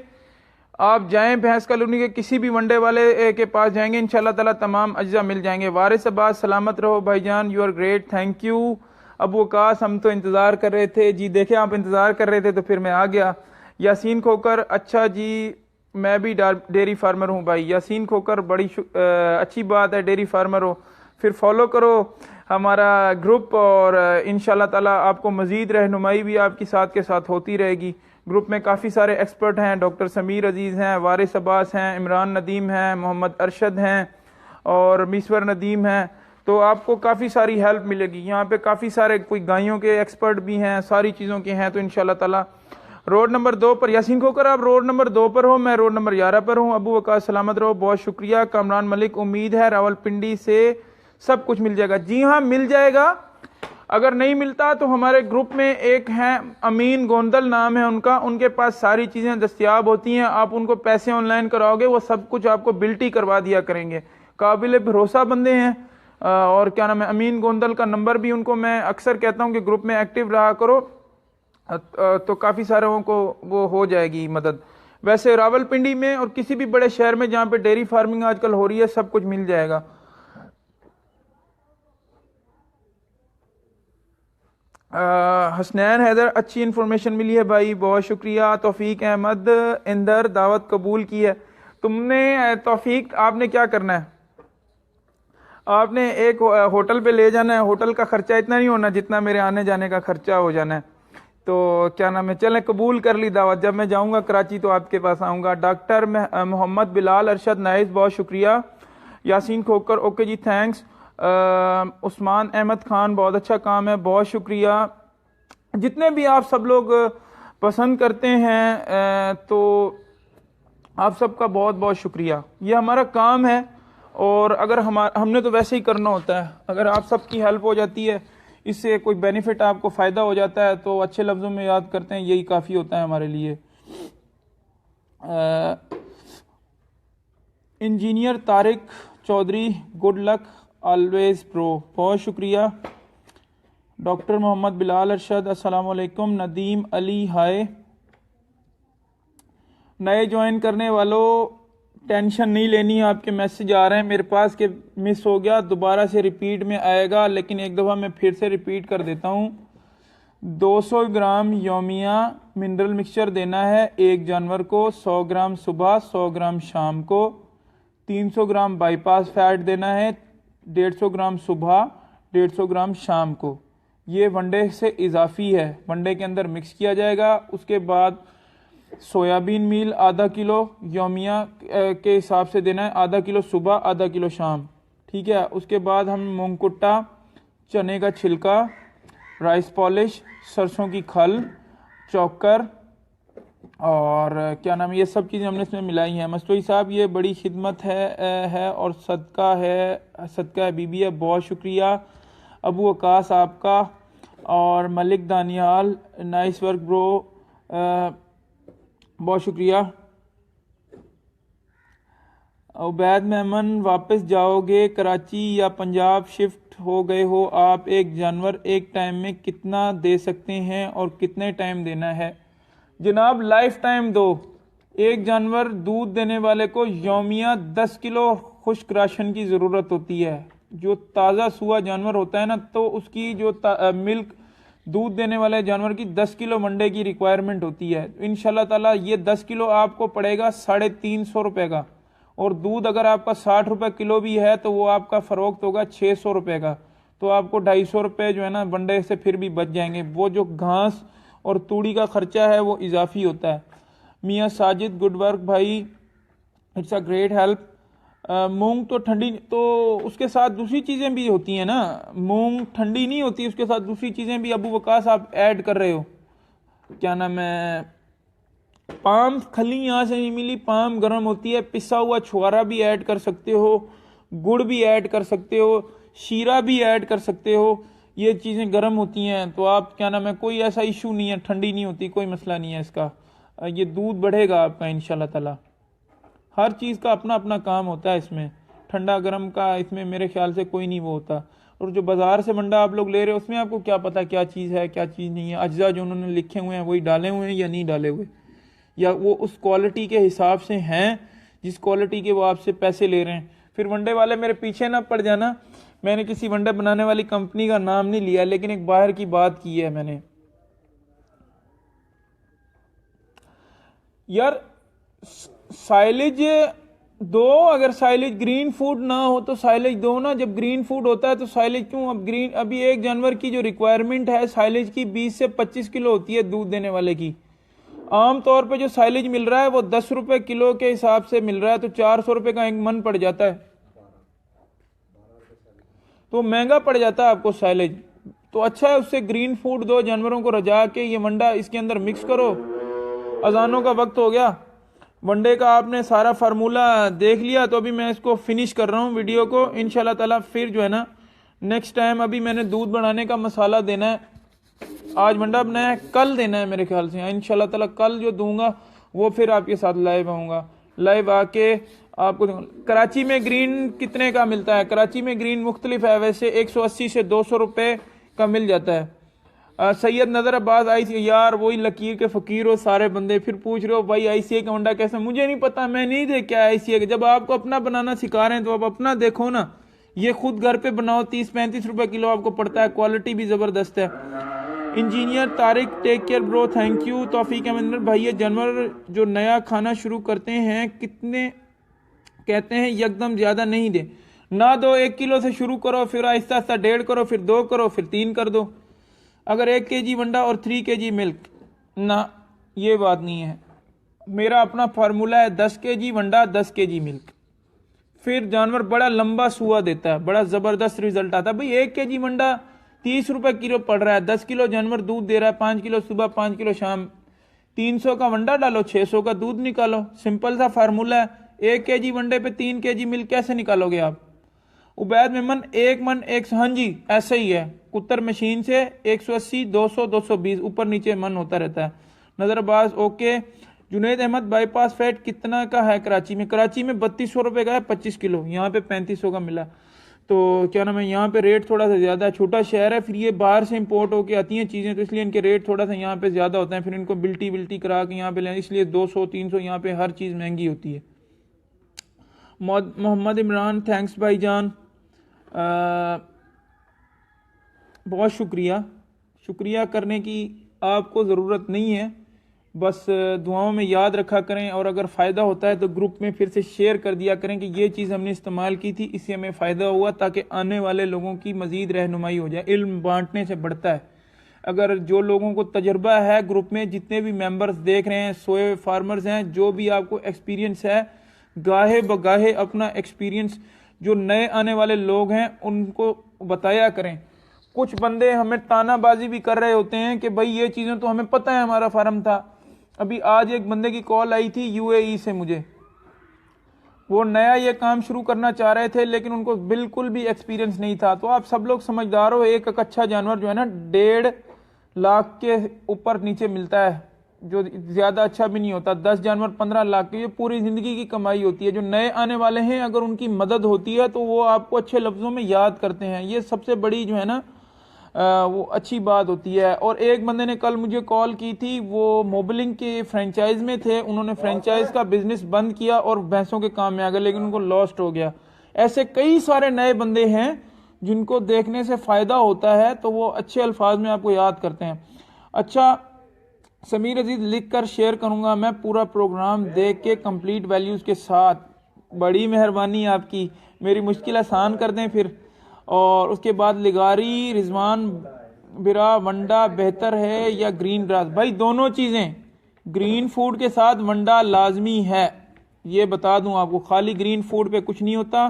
आप जाएं भैंस कॉलोनी के किसी भी वनडे वाले के पास जाएंगे, इंशाल्लाह ताला तमाम अज्जा मिल जाएंगे। वारिस अब्बास सलामत रहो भाईजान, you are great, thank you. Abu Waqas हम तो इंतज़ार कर रहे थे जी, देखे आप इंतज़ार कर रहे थे तो फिर मैं आ गया। यासीन खोकर, अच्छा जी मैं भी डेयरी फार्मर हूँ भाई। यासीन खोकर बड़ी अच्छी बात है, डेयरी फार्मर हो, फिर फॉलो करो हमारा ग्रुप, और इंशाल्लाह ताला आपको मज़ीद रहनुमाई भी आपकी साथ के साथ होती रहेगी। ग्रुप में काफ़ी सारे एक्सपर्ट हैं, डॉक्टर समीर अजीज़ हैं, वारिस अब्बास हैं, इमरान नदीम हैं, मोहम्मद अरशद हैं और मीसवर नदीम हैं, तो आपको काफ़ी सारी हेल्प मिलेगी। यहाँ पे काफ़ी सारे कोई गायों के एक्सपर्ट भी हैं, सारी चीज़ों के हैं। तो इंशाल्लाह ताला रोड नंबर 2 पर, यासीन खोकर आप रोड नंबर 2 पर हो, मैं रोड नंबर 11 पर हूँ। अबू वकास सलामत रहो, बहुत शुक्रिया। कामरान मलिक, उम्मीद है रावलपिंडी से सब कुछ मिल जाएगा। जी हाँ मिल जाएगा, अगर नहीं मिलता तो हमारे ग्रुप में एक हैं अमीन गोंदल नाम है उनका, उनके पास सारी चीज़ें दस्तियाब होती हैं। आप उनको पैसे ऑनलाइन कराओगे, वो सब कुछ आपको बिल्टी करवा दिया करेंगे, काबिल भरोसा बंदे हैं। और क्या नाम है, अमीन गोंदल का नंबर भी उनको मैं अक्सर कहता हूँ कि ग्रुप में एक्टिव रहा करो, तो काफ़ी सारों को वो हो जाएगी मदद। वैसे रावलपिंडी में और किसी भी बड़े शहर में जहाँ पे डेयरी फार्मिंग आजकल हो रही है, सब कुछ मिल जाएगा। हसनैन हैदर, अच्छी इन्फॉर्मेशन मिली है भाई, बहुत शुक्रिया। तौफीक अहमद इंदर, दावत कबूल की है तुमने। तौफीक आपने क्या करना है, आपने एक होटल पे ले जाना है, होटल का खर्चा इतना नहीं होना जितना मेरे आने जाने का खर्चा हो जाना है। तो क्या नाम है, चलें कबूल कर ली दावत, जब मैं जाऊंगा कराची तो आपके पास आऊंगा। डॉक्टर मोहम्मद बिलाल अरशद नाइस, बहुत शुक्रिया। यासीन खोकर, ओके जी थैंक्स। उस्मान अहमद खान, बहुत अच्छा काम है, बहुत शुक्रिया। जितने भी आप सब लोग पसंद करते हैं तो आप सबका बहुत बहुत शुक्रिया। ये हमारा काम है, और अगर हमने तो वैसे ही करना होता है। अगर आप सबकी हेल्प हो जाती है, इससे कोई बेनिफिट आपको फ़ायदा हो जाता है, तो अच्छे लफ्ज़ों में याद करते हैं, यही काफ़ी होता है हमारे लिए। Engineer Tariq Chaudhry, good luck always pro, बहुत शुक्रिया। डॉक्टर मोहम्मद बिलाल अरशद, अस्सलाम वालेकुम। नदीम अली, हाय। नए ज्वाइन करने वालों टेंशन नहीं लेनी, आपके मैसेज आ रहे हैं मेरे पास कि मिस हो गया, दोबारा से रिपीट में आएगा, लेकिन एक दफ़ा मैं फिर से रिपीट कर देता हूँ। 200 ग्राम योमिया मिनरल मिक्सचर देना है एक जानवर को, 100 ग्राम सुबह, 100 ग्राम शाम को। 300 ग्राम बाईपास फैट देना है, 150 ग्राम सुबह, 150 ग्राम शाम को। ये वनडे से इजाफी है, वनडे के अंदर मिक्स किया जाएगा। उसके बाद सोयाबीन मील आधा किलो योमिया के हिसाब से देना है, आधा किलो सुबह, आधा किलो शाम, ठीक है। उसके बाद हम मूंग कुट्टा, चने का छिलका, राइस पॉलिश, सरसों की खल, चौकर और क्या नाम है, ये सब चीज़ें हमने इसमें मिलाई हैं। मस्तोई साहब ये बड़ी खिदमत है और सदका है बीबी है, बहुत शुक्रिया। अबू वकास आपका और Malik Daniyal, nice work bro, बहुत शुक्रिया। उबैद मेमन, वापस जाओगे कराची या पंजाब शिफ्ट हो गए हो आप? एक जानवर एक टाइम में कितना दे सकते हैं और कितने टाइम देना है? जनाब लाइफ टाइम दो। एक जानवर दूध देने वाले को यौमिया 10 किलो खुश्क राशन की ज़रूरत होती है। जो ताज़ा सुआ जानवर होता है ना, तो उसकी जो मिल्क दूध देने वाले जानवर की 10 किलो वनडे की रिक्वायरमेंट होती है। तो इंशाल्लाह ताला ये 10 किलो आपको पड़ेगा 350 रुपये का, और दूध अगर आपका 60 रुपये किलो भी है तो वो आपका फ़रोख्त होगा 600 रुपये का। तो आपको 250 रुपये जो है ना वनडे से फिर भी बच जाएंगे। वो जो घास और तूड़ी का खर्चा है वो इजाफी होता है। मियाँ साजिद गुड वर्क भाई, इट्स अ ग्रेट हेल्प। मूंग तो ठंडी, तो उसके साथ दूसरी चीज़ें भी होती हैं ना, मूंग ठंडी नहीं होती, उसके साथ दूसरी चीज़ें भी अबू वकास आप ऐड कर रहे हो। क्या नाम है, पाम खली यहाँ से नहीं मिली, पाम गर्म होती है, पिसा हुआ छुआरा भी ऐड कर सकते हो, गुड़ भी ऐड कर सकते हो, शीरा भी ऐड कर सकते हो। ये चीज़ें गर्म होती हैं तो आप क्या नाम है, कोई ऐसा इशू नहीं है, ठंडी नहीं होती, कोई मसला नहीं है इसका। ये दूध बढ़ेगा आपका इंशाल्लाह ताला। हर चीज़ का अपना अपना काम होता है इसमें, ठंडा गर्म का इसमें मेरे ख्याल से कोई नहीं वो होता। और जो बाज़ार से मंडा आप लोग ले रहे हो उसमें आपको क्या पता क्या चीज़ है क्या चीज़ नहीं है। अज्जा जो उन्होंने लिखे हुए हैं वही डाले हुए हैं या नहीं डाले हुए, या वो उस क्वालिटी के हिसाब से हैं जिस क्वालिटी के वो आपसे पैसे ले रहे हैं। फिर वनडे वाले मेरे पीछे ना पड़ जाना, मैंने किसी वनडे बनाने वाली कंपनी का नाम नहीं लिया, लेकिन एक बाहर की बात की है मैंने। यार साइलेज दो, अगर साइलेज ग्रीन फूड ना हो तो साइलेज दो ना। जब ग्रीन फूड होता है तो साइलेज क्यों? अब ग्रीन, अभी एक जानवर की जो रिक्वायरमेंट है साइलेज की 20 से 25 किलो होती है दूध देने वाले की। आम तौर पे जो साइलेज मिल रहा है वो 10 रुपए किलो के हिसाब से मिल रहा है, तो 400 रुपए का एक मन पड़ जाता है, तो महंगा पड़ जाता है आपको साइलेज। तो अच्छा है उससे ग्रीन फूड दो, जानवरों को रजा के ये वंडा इसके अंदर मिक्स करो। अजानों का वक्त हो गया, वनडे का आपने सारा फार्मूला देख लिया, तो अभी मैं इसको फिनिश कर रहा हूँ वीडियो को इंशाल्लाह ताला। फिर जो है ना नेक्स्ट टाइम, अभी मैंने दूध बनाने का मसाला देना है, आज वंडा बनाया है, कल देना है मेरे ख्याल से इंशाल्लाह ताला। कल जो दूंगा वो फिर आपके साथ लाइव आऊँगा, लाइव आके आपको। कराची में ग्रीन कितने का मिलता है? कराची में ग्रीन मुख्तलिफ है, वैसे 180 से 200 रुपये का मिल जाता है। सैयद नज़र अब्बास आई सी, यार वही लकीर के फ़कीर हो सारे बंदे, फिर पूछ रहे हो भाई ICA का वंडा कैसा? मुझे नहीं पता, मैं नहीं देख क्या ICA का। जब आपको अपना बनाना सिखा रहे हैं तो आप अपना देखो ना। ये खुद घर पे बनाओ, 30-35 रुपए किलो आपको पड़ता है, क्वालिटी भी ज़बरदस्त है। Engineer Tariq take care bro, thank you. Taufiq Amandar भाई, ये जानवर जो नया खाना शुरू करते हैं कितने कहते हैं यकदम ज़्यादा नहीं दे ना दो, 1 किलो से शुरू करो, फिर आहिस्ता आहिस्ता 1.5 करो, फिर 2 करो, फिर 3 कर दो। अगर 1 kg वंडा और 3 kg मिल्क ना, ये बात नहीं है। मेरा अपना फार्मूला है 10 kg वंडा 10 kg मिल्क, फिर जानवर बड़ा लंबा सुआ देता है, बड़ा ज़बरदस्त रिजल्ट आता है। भाई 1 kg वंडा 30 रुपए किलो पड़ रहा है, 10 किलो जानवर दूध दे रहा है, 5 किलो सुबह 5 किलो शाम, 300 का वंडा डालो, 600 का दूध निकालो। सिंपल सा फार्मूला है। 1 kg वंडे पे 3 kg मिल्क कैसे निकालोगे आप? उबैद मेमन 1 मन 100, हाँ जी ऐसे ही है, कुत्तर मशीन से 180 200 220 ऊपर नीचे मन होता रहता है। Nazarbaz okay. Junaid Ahmed bypass fat कितना का है कराची में? कराची में 3200 रुपये का है 25 किलो, यहाँ पे 3500 का मिला। तो क्या नाम है, यहाँ पे रेट थोड़ा सा ज़्यादा है, छोटा शहर है, फिर ये बाहर से इंपोर्ट होके आती हैं चीज़ें, तो इसलिए इनके रेट थोड़ा सा यहाँ पे ज़्यादा होते हैं, फिर इनको बिल्टी करा के यहाँ पे लें, इसलिए 200-300 यहाँ पे हर चीज़ महंगी होती है। मोहम्मद इमरान थैंक्स भाई जान, बहुत शुक्रिया करने की आपको ज़रूरत नहीं है, बस दुआओं में याद रखा करें, और अगर फ़ायदा होता है तो ग्रुप में फिर से शेयर कर दिया करें कि ये चीज़ हमने इस्तेमाल की थी, इससे हमें फ़ायदा हुआ, ताकि आने वाले लोगों की मज़ीद रहनुमाई हो जाए। इल्म बांटने से बढ़ता है। अगर जो लोगों को तजर्बा है, ग्रुप में जितने भी मेंबर्स देख रहे हैं, सोए फार्मर्स हैं, जो भी आपको एक्सपीरियंस है, गाहे बगाहे अपना एक्सपीरियंस जो नए आने वाले लोग हैं उनको बताया करें। कुछ बंदे हमें तानाबाजी भी कर रहे होते हैं कि भाई ये चीज़ें तो हमें पता है, हमारा फार्म था। अभी आज एक बंदे की कॉल आई थी UAE से मुझे, वो नया ये काम शुरू करना चाह रहे थे, लेकिन उनको बिल्कुल भी एक्सपीरियंस नहीं था। तो आप सब लोग समझदार हो, एक अच्छा जानवर जो है ना 1.5 लाख के ऊपर नीचे मिलता है, जो ज़्यादा अच्छा भी नहीं होता। 10 जानवर 15 लाख की, ये पूरी ज़िंदगी की कमाई होती है। जो नए आने वाले हैं, अगर उनकी मदद होती है तो वो आपको अच्छे लफ्ज़ों में याद करते हैं, ये सबसे बड़ी जो है ना वो अच्छी बात होती है। और एक बंदे ने कल मुझे कॉल की थी, वो मोबलिंग के फ्रेंचाइज में थे, उन्होंने फ्रेंचाइज का बिजनेस बंद किया और भैंसों के काम में आ गए, लेकिन उनको लॉस्ट हो गया। ऐसे कई सारे नए बंदे हैं जिनको देखने से फ़ायदा होता है तो वो अच्छे अल्फाज में आपको याद करते हैं। अच्छा, समीर अजीज लिख कर शेयर करूंगा मैं पूरा प्रोग्राम देख के कंप्लीट वैल्यूज़ के साथ। बड़ी मेहरबानी आपकी, मेरी मुश्किल आसान कर दें फिर। और उसके बाद लिगारी रिजवान बिरा वंडा बेहतर है या ग्रीन ग्रास? भाई दोनों चीज़ें, ग्रीन फूड के साथ वंडा लाजमी है, ये बता दूं आपको, खाली ग्रीन फूड पे कुछ नहीं होता।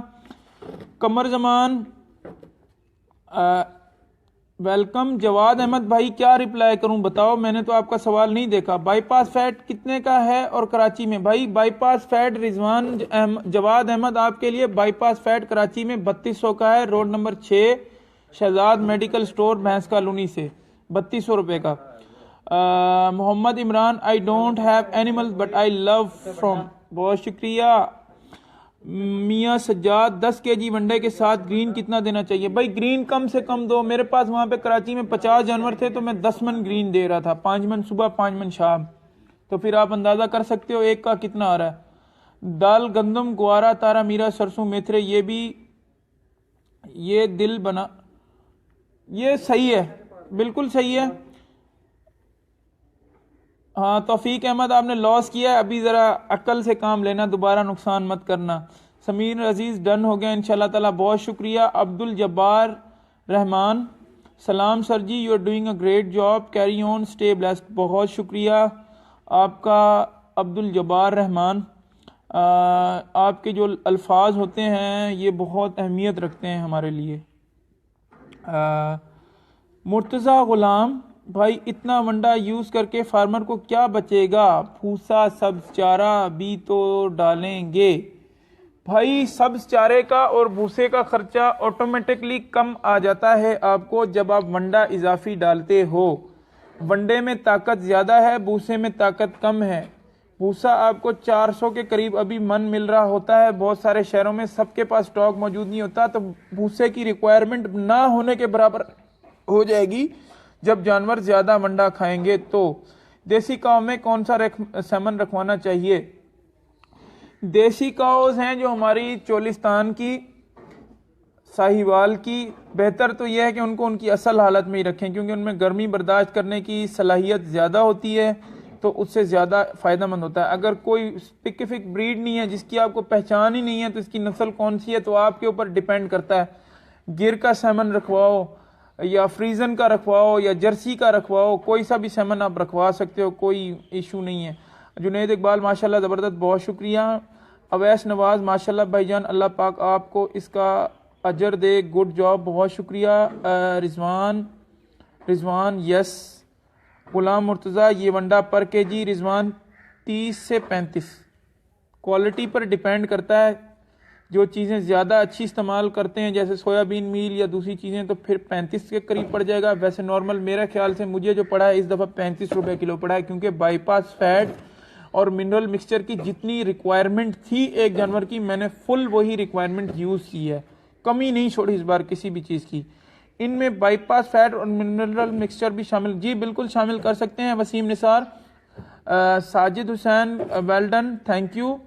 कमर जमान वेलकम। जवाद अहमद भाई क्या रिप्लाई करूं बताओ, मैंने तो आपका सवाल नहीं देखा। बाईपास फैट कितने का है और कराची में? भाई बाईपास फैट रिजवान जवाद अहमद आपके लिए बाईपास फैट कराची में 3200 का है, road number 6 Shahzad medical store भैंस का लूनी से, 3200 रुपये का। Mohammad Imran I don't have animals but I love from, बहुत शुक्रिया। मियाँ सज्जाद 10 केजी वनडे के साथ ग्रीन कितना देना चाहिए? भाई ग्रीन कम से कम दो। मेरे पास वहाँ पे कराची में 50 जानवर थे तो मैं 10 मन ग्रीन दे रहा था, 5 मन सुबह 5 मन शाम, तो फिर आप अंदाज़ा कर सकते हो एक का कितना आ रहा है। दाल गंदम ग्वारा तारा मीरा सरसों मेथरे, ये भी ये दिल बना, ये सही है, बिल्कुल सही है। हाँ तौफीक अहमद आपने लॉस किया है, अभी ज़रा अक्ल से काम लेना, दोबारा नुकसान मत करना। समीर अजीज़ डन हो गया इंशाल्लाह ताला, बहुत शुक्रिया। अब्दुल जब्बार रहमान सलाम sir ji, you are doing a great job, carry on, stay blessed, बहुत शुक्रिया आपका अब्दुल जब्बार रहमान। आपके जो अल्फाज होते हैं ये बहुत अहमियत रखते हैं हमारे लिए। मुर्तज़ा ग़ुलाम भाई इतना वंडा यूज़ करके फार्मर को क्या बचेगा? भूसा सब्ज चारा भी तो डालेंगे। भाई सब्ज चारे का और भूसे का खर्चा ऑटोमेटिकली कम आ जाता है आपको जब आप वंडा इजाफी डालते हो। वंडे में ताकत ज़्यादा है, भूसे में ताकत कम है। भूसा आपको 400 के करीब अभी मन मिल रहा होता है, बहुत सारे शहरों में सबके पास स्टॉक मौजूद नहीं होता, तो भूसे की रिक्वायरमेंट ना होने के बराबर हो जाएगी जब जानवर ज़्यादा वंडा खाएंगे। तो देसी काव में कौन सा सेमन रखवाना चाहिए? देसी काउस हैं जो हमारी चोलिस्तान की, साहिवाल की, बेहतर तो यह है कि उनको उनकी असल हालत में ही रखें क्योंकि उनमें गर्मी बर्दाश्त करने की सलाहियत ज़्यादा होती है, तो उससे ज़्यादा फ़ायदेमंद होता है। अगर कोई स्पेसिफिक ब्रीड नहीं है, जिसकी आपको पहचान ही नहीं है, तो इसकी नस्ल कौन सी है तो आपके ऊपर डिपेंड करता है। गिर का सेमन रखवाओ या फ्रीजन का रखवाओ या जर्सी का रखवाओ, कोई सा भी सेमन आप रखवा सकते हो, कोई इशू नहीं है। जुनैद इकबाल माशाल्लाह ज़बरदस्त, बहुत शुक्रिया। अवैस नवाज माशाल्लाह भाईजान, अल्लाह पाक आपको इसका अजर दे, गुड जॉब, बहुत शुक्रिया। रिजवान यस। गुलाम मुर्तज़ा ये वंडा पर केजी रिजवान 30 से 35, क्वालिटी पर डिपेंड करता है। जो चीज़ें ज़्यादा अच्छी इस्तेमाल करते हैं जैसे सोयाबीन मील या दूसरी चीज़ें तो फिर 35 के करीब पड़ जाएगा। वैसे नॉर्मल मेरे ख्याल से मुझे जो पड़ा है इस दफ़ा 35 रुपये किलो पड़ा है, क्योंकि बाईपास फैट और मिनरल मिक्सचर की जितनी रिक्वायरमेंट थी एक जानवर की, मैंने फुल वही रिक्वायरमेंट यूज़ की है, कमी नहीं छोड़ी इस बार किसी भी चीज़ की। इनमें बाईपास फैट और मिनरल मिक्सचर भी शामिल, जी बिल्कुल शामिल कर सकते हैं। Waseem Nisar, Sajid Hussain well done, thank you.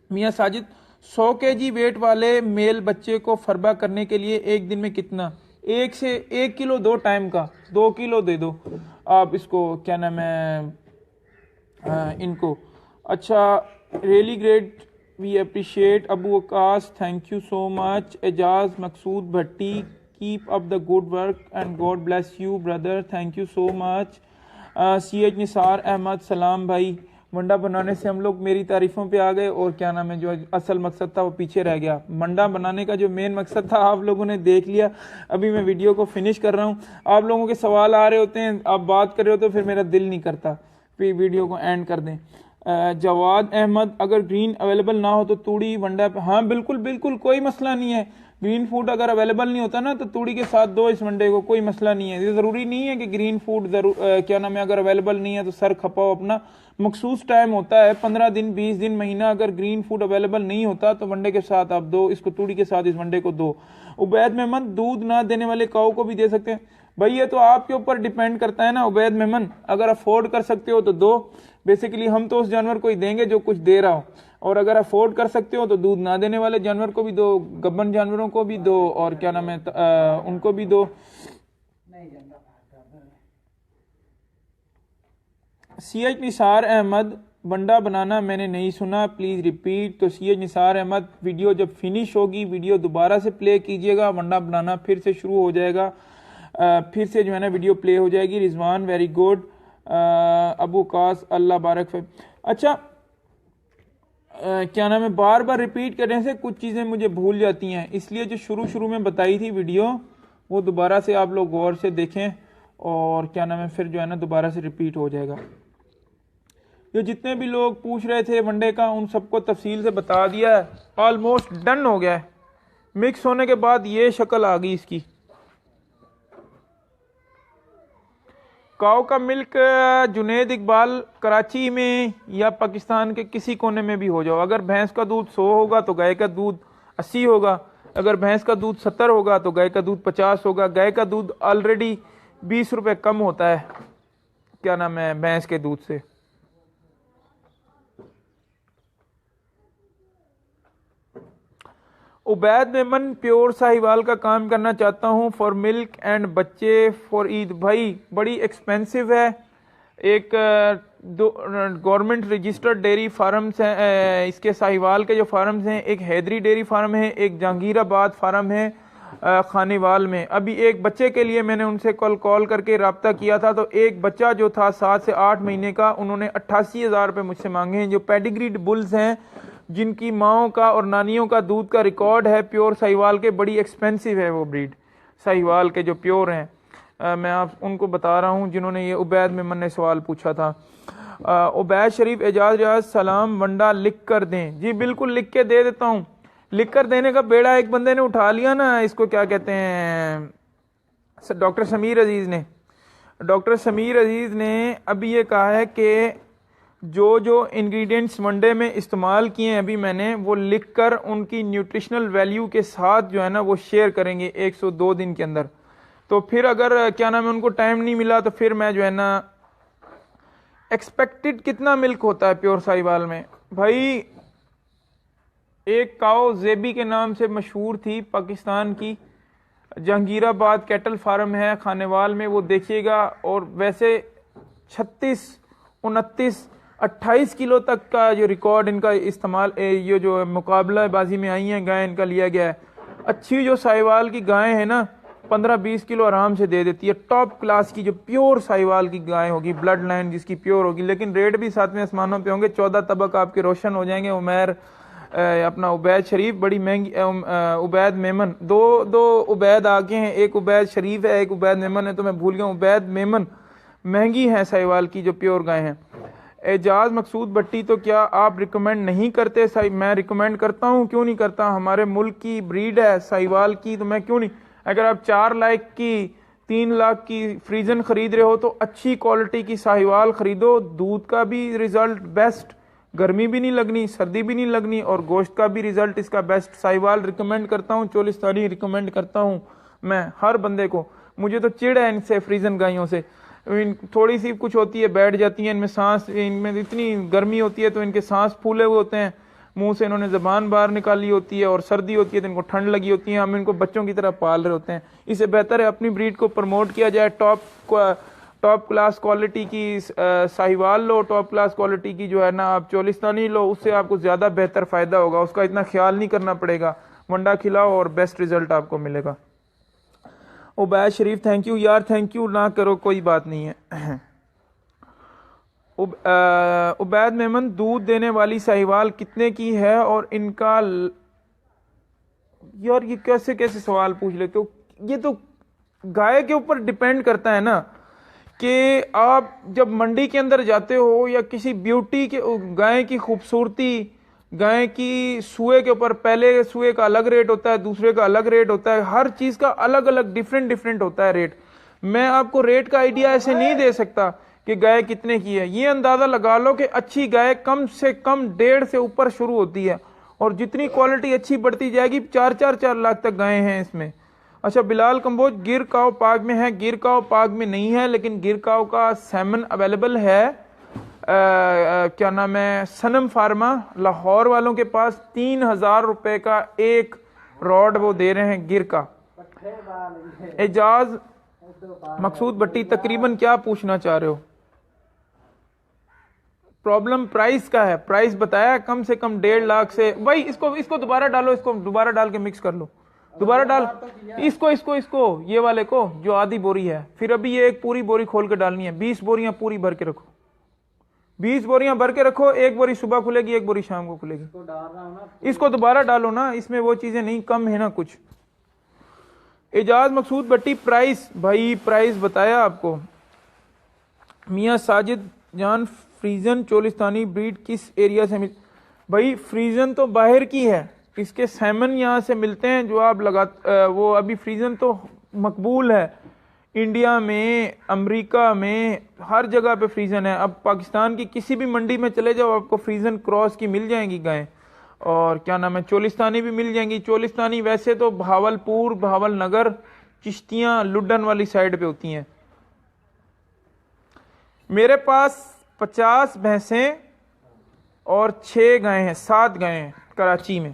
मियाँ साजिद 100 केजी वेट वाले मेल बच्चे को फरबा करने के लिए एक दिन में कितना? 1 से 1 किलो दो टाइम का, 2 किलो दे दो आप इसको, क्या नाम है इनको। अच्छा, really great, we appreciate. Abu Waqas thank you so much. Ejaz Maqsood Bhatti, keep up the good work and God bless you brother, thank you so much. CH Nisar Ahmed सलाम भाई, मंडा बनाने से हम लोग मेरी तारीफों पे आ गए और क्या नाम है जो असल मकसद था वो पीछे रह गया। मंडा बनाने का जो मेन मकसद था आप लोगों ने देख लिया। अभी मैं वीडियो को फिनिश कर रहा हूँ, आप लोगों के सवाल आ रहे होते हैं, आप बात कर रहे हो तो फिर मेरा दिल नहीं करता, फिर वीडियो को एंड कर दें। जवाद अहमद, अगर ग्रीन अवेलेबल ना हो तो तूड़ी वंडा पे, हाँ बिल्कुल बिल्कुल कोई मसला नहीं है। ग्रीन फूड अगर अवेलेबल नहीं होता ना तो तूड़ी के साथ दो इस वनडे को, कोई मसला नहीं है। ये ज़रूरी नहीं है कि ग्रीन फूड क्या नाम है अगर अवेलेबल नहीं है तो सर खपाओ अपना। मखसूस टाइम होता है 15 दिन 20 दिन महीना, अगर ग्रीन फूड अवेलेबल नहीं होता तो वनडे के साथ आप दो इसको, तूड़ी के साथ इस वनडे को दो। उबैद मेमन, दूध ना देने वाले काऊ को भी दे सकते हैं। भाई ये तो आपके ऊपर डिपेंड करता है ना उबैद मेमन, अगर अफोर्ड कर सकते हो तो दो, बेसिकली हम तो उस जानवर को ही देंगे जो कुछ दे रहा हो, और अगर अफोर्ड कर सकते हो तो दूध ना देने वाले जानवर को भी दो, गब्बन जानवरों को भी दो, और क्या नाम है उनको भी दो। CH निसार अहमद, बंडा बनाना मैंने नहीं सुना, प्लीज़ रिपीट। तो CH निसार अहमद, वीडियो जब फिनिश होगी वीडियो दोबारा से प्ले कीजिएगा, बंडा बनाना फिर से शुरू हो जाएगा, फिर से जो है ना वीडियो प्ले हो जाएगी। रिजवान वेरी गुड, अबू कास अल्लाह बारक फे। अच्छा क्या नाम है, बार बार रिपीट करने से कुछ चीज़ें मुझे भूल जाती हैं, इसलिए जो शुरू में बताई थी वीडियो वो दोबारा से आप लोग गौर से देखें, और क्या नाम है फिर जो है ना दोबारा से रिपीट हो जाएगा। जो जितने भी लोग पूछ रहे थे वनडे का उन सबको तफसील से बता दिया है, ऑलमोस्ट डन हो गया है। मिक्स होने के बाद ये शक्ल आ गई इसकी। काऊ का मिल्क जुनेद इकबाल, कराची में या पाकिस्तान के किसी कोने में भी हो जाओ, अगर भैंस का दूध 100 होगा तो गाय का दूध 80 होगा, अगर भैंस का दूध 70 होगा तो गाय का दूध 50 होगा। गाय का दूध ऑलरेडी 20 रुपये कम होता है क्या नाम है भैंस के दूध से। उबैद मेमन, प्योर साहिवाल का काम करना चाहता हूँ फॉर मिल्क एंड बच्चे फॉर ईद। भाई बड़ी एक्सपेंसिव है, एक गवर्नमेंट रजिस्टर्ड डेयरी फार्म्स हैं, इसके साहिवाल के जो फार्म्स हैं, एक हैदरी डेयरी फार्म है, एक जहांगीराबाद फार्म है खानेवाल में। अभी एक बच्चे के लिए मैंने उनसे कॉल करके रब्ता किया था, तो एक बच्चा जो था 7 से 8 महीने का, उन्होंने 88,000 रुपये मुझसे मांगे हैं। जो पेडिग्रीड बुल्स हैं जिनकी माओं का और नानियों का दूध का रिकॉर्ड है प्योर साहिवाल के, बड़ी एक्सपेंसिव है वो ब्रीड साहिवाल के जो प्योर हैं। मैं आप उनको बता रहा हूँ जिन्होंने ये उबैद मेमन ने सवाल पूछा था। उबैद शरीफ एजाज सलाम, वंडा लिख कर दें। जी बिल्कुल लिख के दे देता हूँ। लिख कर देने का बेड़ा एक बंदे ने उठा लिया ना, इसको क्या कहते हैं, डॉक्टर समीर अजीज़ ने। डॉक्टर समीर अजीज़ ने अभी ये कहा है कि जो इंग्रेडिएंट्स वनडे में इस्तेमाल किए हैं अभी मैंने, वो लिखकर उनकी न्यूट्रिशनल वैल्यू के साथ जो है ना वो शेयर करेंगे 102 दिन के अंदर। तो फिर अगर क्या नाम है उनको टाइम नहीं मिला तो फिर मैं जो है ना, एक्सपेक्टेड कितना मिल्क होता है प्योर साहिवाल में। भाई एक काओ जेबी के नाम से मशहूर थी पाकिस्तान की, जहांगीराबाद कैटल फार्म है खानेवाल में, वो देखिएगा। और वैसे 36, 29, 28 किलो तक का जो रिकॉर्ड इनका इस्तेमाल, ये जो मुकाबला बाजी में आई हैं गाय इनका लिया गया है। अच्छी जो साहिवाल की गाय है ना 15-20 किलो आराम से दे देती है। टॉप क्लास की जो प्योर साहिवाल की गाय होगी, ब्लड लाइन जिसकी प्योर होगी, लेकिन रेट भी 7वें आसमानों पे होंगे। 14 तबक आपके रोशन हो जाएंगे। उमैर अपना उबैद शरीफ बड़ी महंगी, उबैद मेमन, दो उबैद आगे हैं, एक उबैद शरीफ है एक उबैद मेमन है, तो मैं भूल गया। उबैद मेमन महंगी है साहिवाल की जो प्योर गाय हैं। एजाज मकसूद भट्टी, तो क्या आप रिकमेंड नहीं करते? मैं रिकमेंड करता हूँ, क्यों नहीं करता। हमारे मुल्क की ब्रीड है साहिवाल की, तो मैं क्यों नहीं। अगर आप 4 लाख की 3 लाख की फ्रीजन खरीद रहे हो तो अच्छी क्वालिटी की साहिवाल खरीदो। दूध का भी रिजल्ट बेस्ट, गर्मी भी नहीं लगनी, सर्दी भी नहीं लगनी, और गोश्त का भी रिजल्ट इसका बेस्ट। साहिवाल रिकमेंड करता हूँ, चोलिस्तानी रिकमेंड करता हूँ मैं हर बंदे को। मुझे तो चिढ़ है इनसे, फ्रीजन गायों से। थोड़ी सी कुछ होती है बैठ जाती है, इनमें सांस, इनमें इतनी गर्मी होती है तो इनके सांस फूले हुए होते हैं, मुंह से इन्होंने जबान बाहर निकाली होती है, और सर्दी होती है तो इनको ठंड लगी होती है। हम इनको बच्चों की तरह पाल रहे होते हैं। इससे बेहतर है अपनी ब्रीड को प्रमोट किया जाए। टॉप क्लास क्वालिटी की साहिवाल लो, टॉप क्लास क्वालिटी की जो है ना आप चोलिस्तानी लो, उससे आपको ज़्यादा बेहतर फ़ायदा होगा। उसका इतना ख्याल नहीं करना पड़ेगा, वंडा खिलाओ और बेस्ट रिजल्ट आपको मिलेगा। उबैद शरीफ थैंक यू यार, थैंक यू ना करो, कोई बात नहीं है। उबैद मेमन, दूध देने वाली साहिवाल कितने की है और इनका यार ये कैसे कैसे सवाल पूछ लेते हो। ये तो गाय के ऊपर डिपेंड करता है ना, कि आप जब मंडी के अंदर जाते हो या किसी ब्यूटी के, गाय की खूबसूरती, गाय की सुए के ऊपर, पहले सुए का अलग रेट होता है, दूसरे का अलग रेट होता है, हर चीज़ का अलग अलग डिफरेंट होता है रेट। मैं आपको रेट का आइडिया ऐसे नहीं दे सकता कि गाय कितने की है। ये अंदाज़ा लगा लो कि अच्छी गाय कम से कम 1.5 से ऊपर शुरू होती है, और जितनी क्वालिटी अच्छी बढ़ती जाएगी 4 लाख तक गायें हैं इसमें। अच्छा बिलाल कंबोज, गिर काव पाक में है? गिर काव पाक में नहीं है, लेकिन गिर काव का सैमन अवेलेबल है। क्या नाम है, सनम फार्मा लाहौर वालों के पास 3,000 रुपए का एक रॉड वो दे रहे हैं गिर का। पट्टे डाल एजाज मकसूद भट्टी तकरीबन क्या पूछना चाह रहे हो? प्रॉब्लम प्राइस का है, प्राइस बताया कम से कम 1.5 लाख से। भाई इसको दोबारा डालो, इसको दोबारा डाल के मिक्स कर लो, दोबारा डाल इसको ये वाले को जो आधी बोरी है। फिर अभी ये एक पूरी बोरी खोल के डालनी है। 20 बोरियां पूरी भर के रखो, 20 बोरियां भर के रखो। एक बोरी सुबह खुलेगी, एक बोरी शाम को खुलेगी। तो डाल रहा हूं ना। इसको दोबारा डालो ना, इसमें वो चीजें नहीं कम है ना कुछ। एजाज मकसूद भट्टी प्राइस, भाई प्राइस बताया आपको। मियां साजिद जान फ्रीजन चोलिस्तानी ब्रीड किस एरिया से मिल? भाई फ्रीजन तो बाहर की है, इसके सैमन यहाँ से मिलते हैं जो आप लगा वो अभी फ्रीजन तो मकबूल है इंडिया में, अमेरिका में, हर जगह पे फ्रीजन है। अब पाकिस्तान की किसी भी मंडी में चले जाओ आपको फ्रीजन क्रॉस की मिल जाएंगी गायें। और क्या नाम है, चोलिस्तानी भी मिल जाएंगी। चोलिस्तानी वैसे तो भावलपुर, भावलनगर, चिश्तियाँ, लुडन वाली साइड पे होती हैं। मेरे पास 50 भैंसें और 6 गायें हैं, 7 गायें हैं कराची में।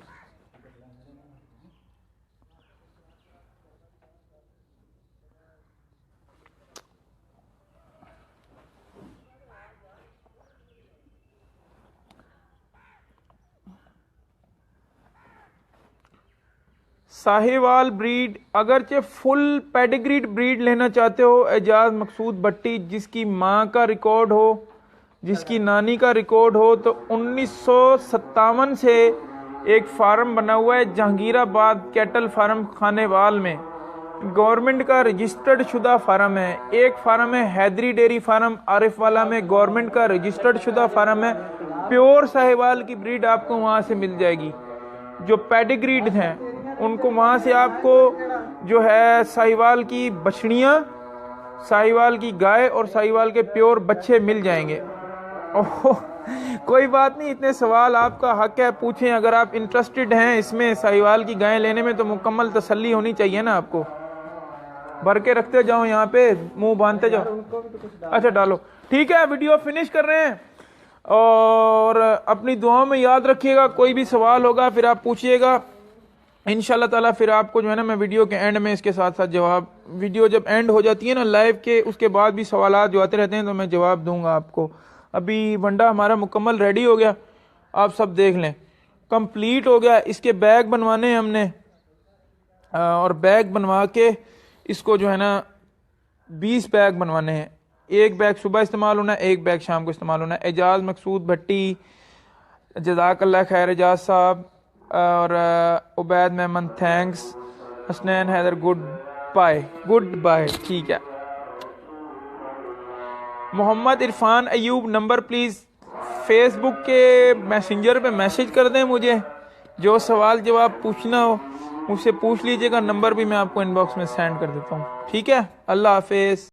साहिवाल ब्रीड, अगरचे फुल पेडिग्रीड ब्रीड लेना चाहते हो, एजाज मकसूद भट्टी जिसकी माँ का रिकॉर्ड हो, जिसकी नानी का रिकॉर्ड हो, तो 1957 से एक फार्म बना हुआ है जहांगीराबाद कैटल फार्म खानेवाल में। गवर्नमेंट का रजिस्टर्ड शुदा फार्म है। एक फार्म है हैदरी डेयरी फार्म आरिफ वाला में, गवर्नमेंट का रजिस्टर्ड शुदा फार्म है। प्योर साहिवाल की ब्रीड आपको वहाँ से मिल जाएगी। जो पेडिग्रीड हैं उनको वहाँ से आपको जो है साहिवाल की बछड़ियाँ, साहिवाल की गाय और साहिवाल के प्योर बच्चे मिल जाएंगे। ओह कोई बात नहीं, इतने सवाल आपका हक है, पूछें। अगर आप इंटरेस्टेड हैं इसमें साहिवाल की गायें लेने में तो मुकम्मल तसल्ली होनी चाहिए ना आपको। भर के रखते जाओ यहाँ पे, मुंह बांधते जाओ। अच्छा डालो, ठीक है, वीडियो फिनिश कर रहे हैं। और अपनी दुआओं में याद रखिएगा, कोई भी सवाल होगा फिर आप पूछिएगा इंशाल्लाह ताला। फिर आपको जो है ना मैं वीडियो के एंड में इसके साथ साथ जवाब, वीडियो जब एंड हो जाती है ना लाइव के, उसके बाद भी सवाल जो आते रहते हैं तो मैं जवाब दूंगा आपको। अभी बंडा हमारा मुकम्मल रेडी हो गया, आप सब देख लें, कंप्लीट हो गया। इसके बैग बनवाने हैं हमने, और बैग बनवा के इसको जो है ना 20 बैग बनवाने हैं। एक बैग सुबह इस्तेमाल होना है, एक बैग शाम को इस्तेमाल होना है। एजाज मकसूद भट्टी, जज़ाकल्लाह खैर एजाज साहब, और Ubaid Memon thanks, Hasnain Haider good bye, ठीक है। Mohammad Irfan Ayub, number please Facebook के मैसेंजर पे मैसेज कर दें मुझे। जो सवाल जवाब पूछना हो मुझसे पूछ लीजिएगा, नंबर भी मैं आपको इनबॉक्स में सेंड कर देता हूँ, ठीक है। अल्लाह हाफिज़।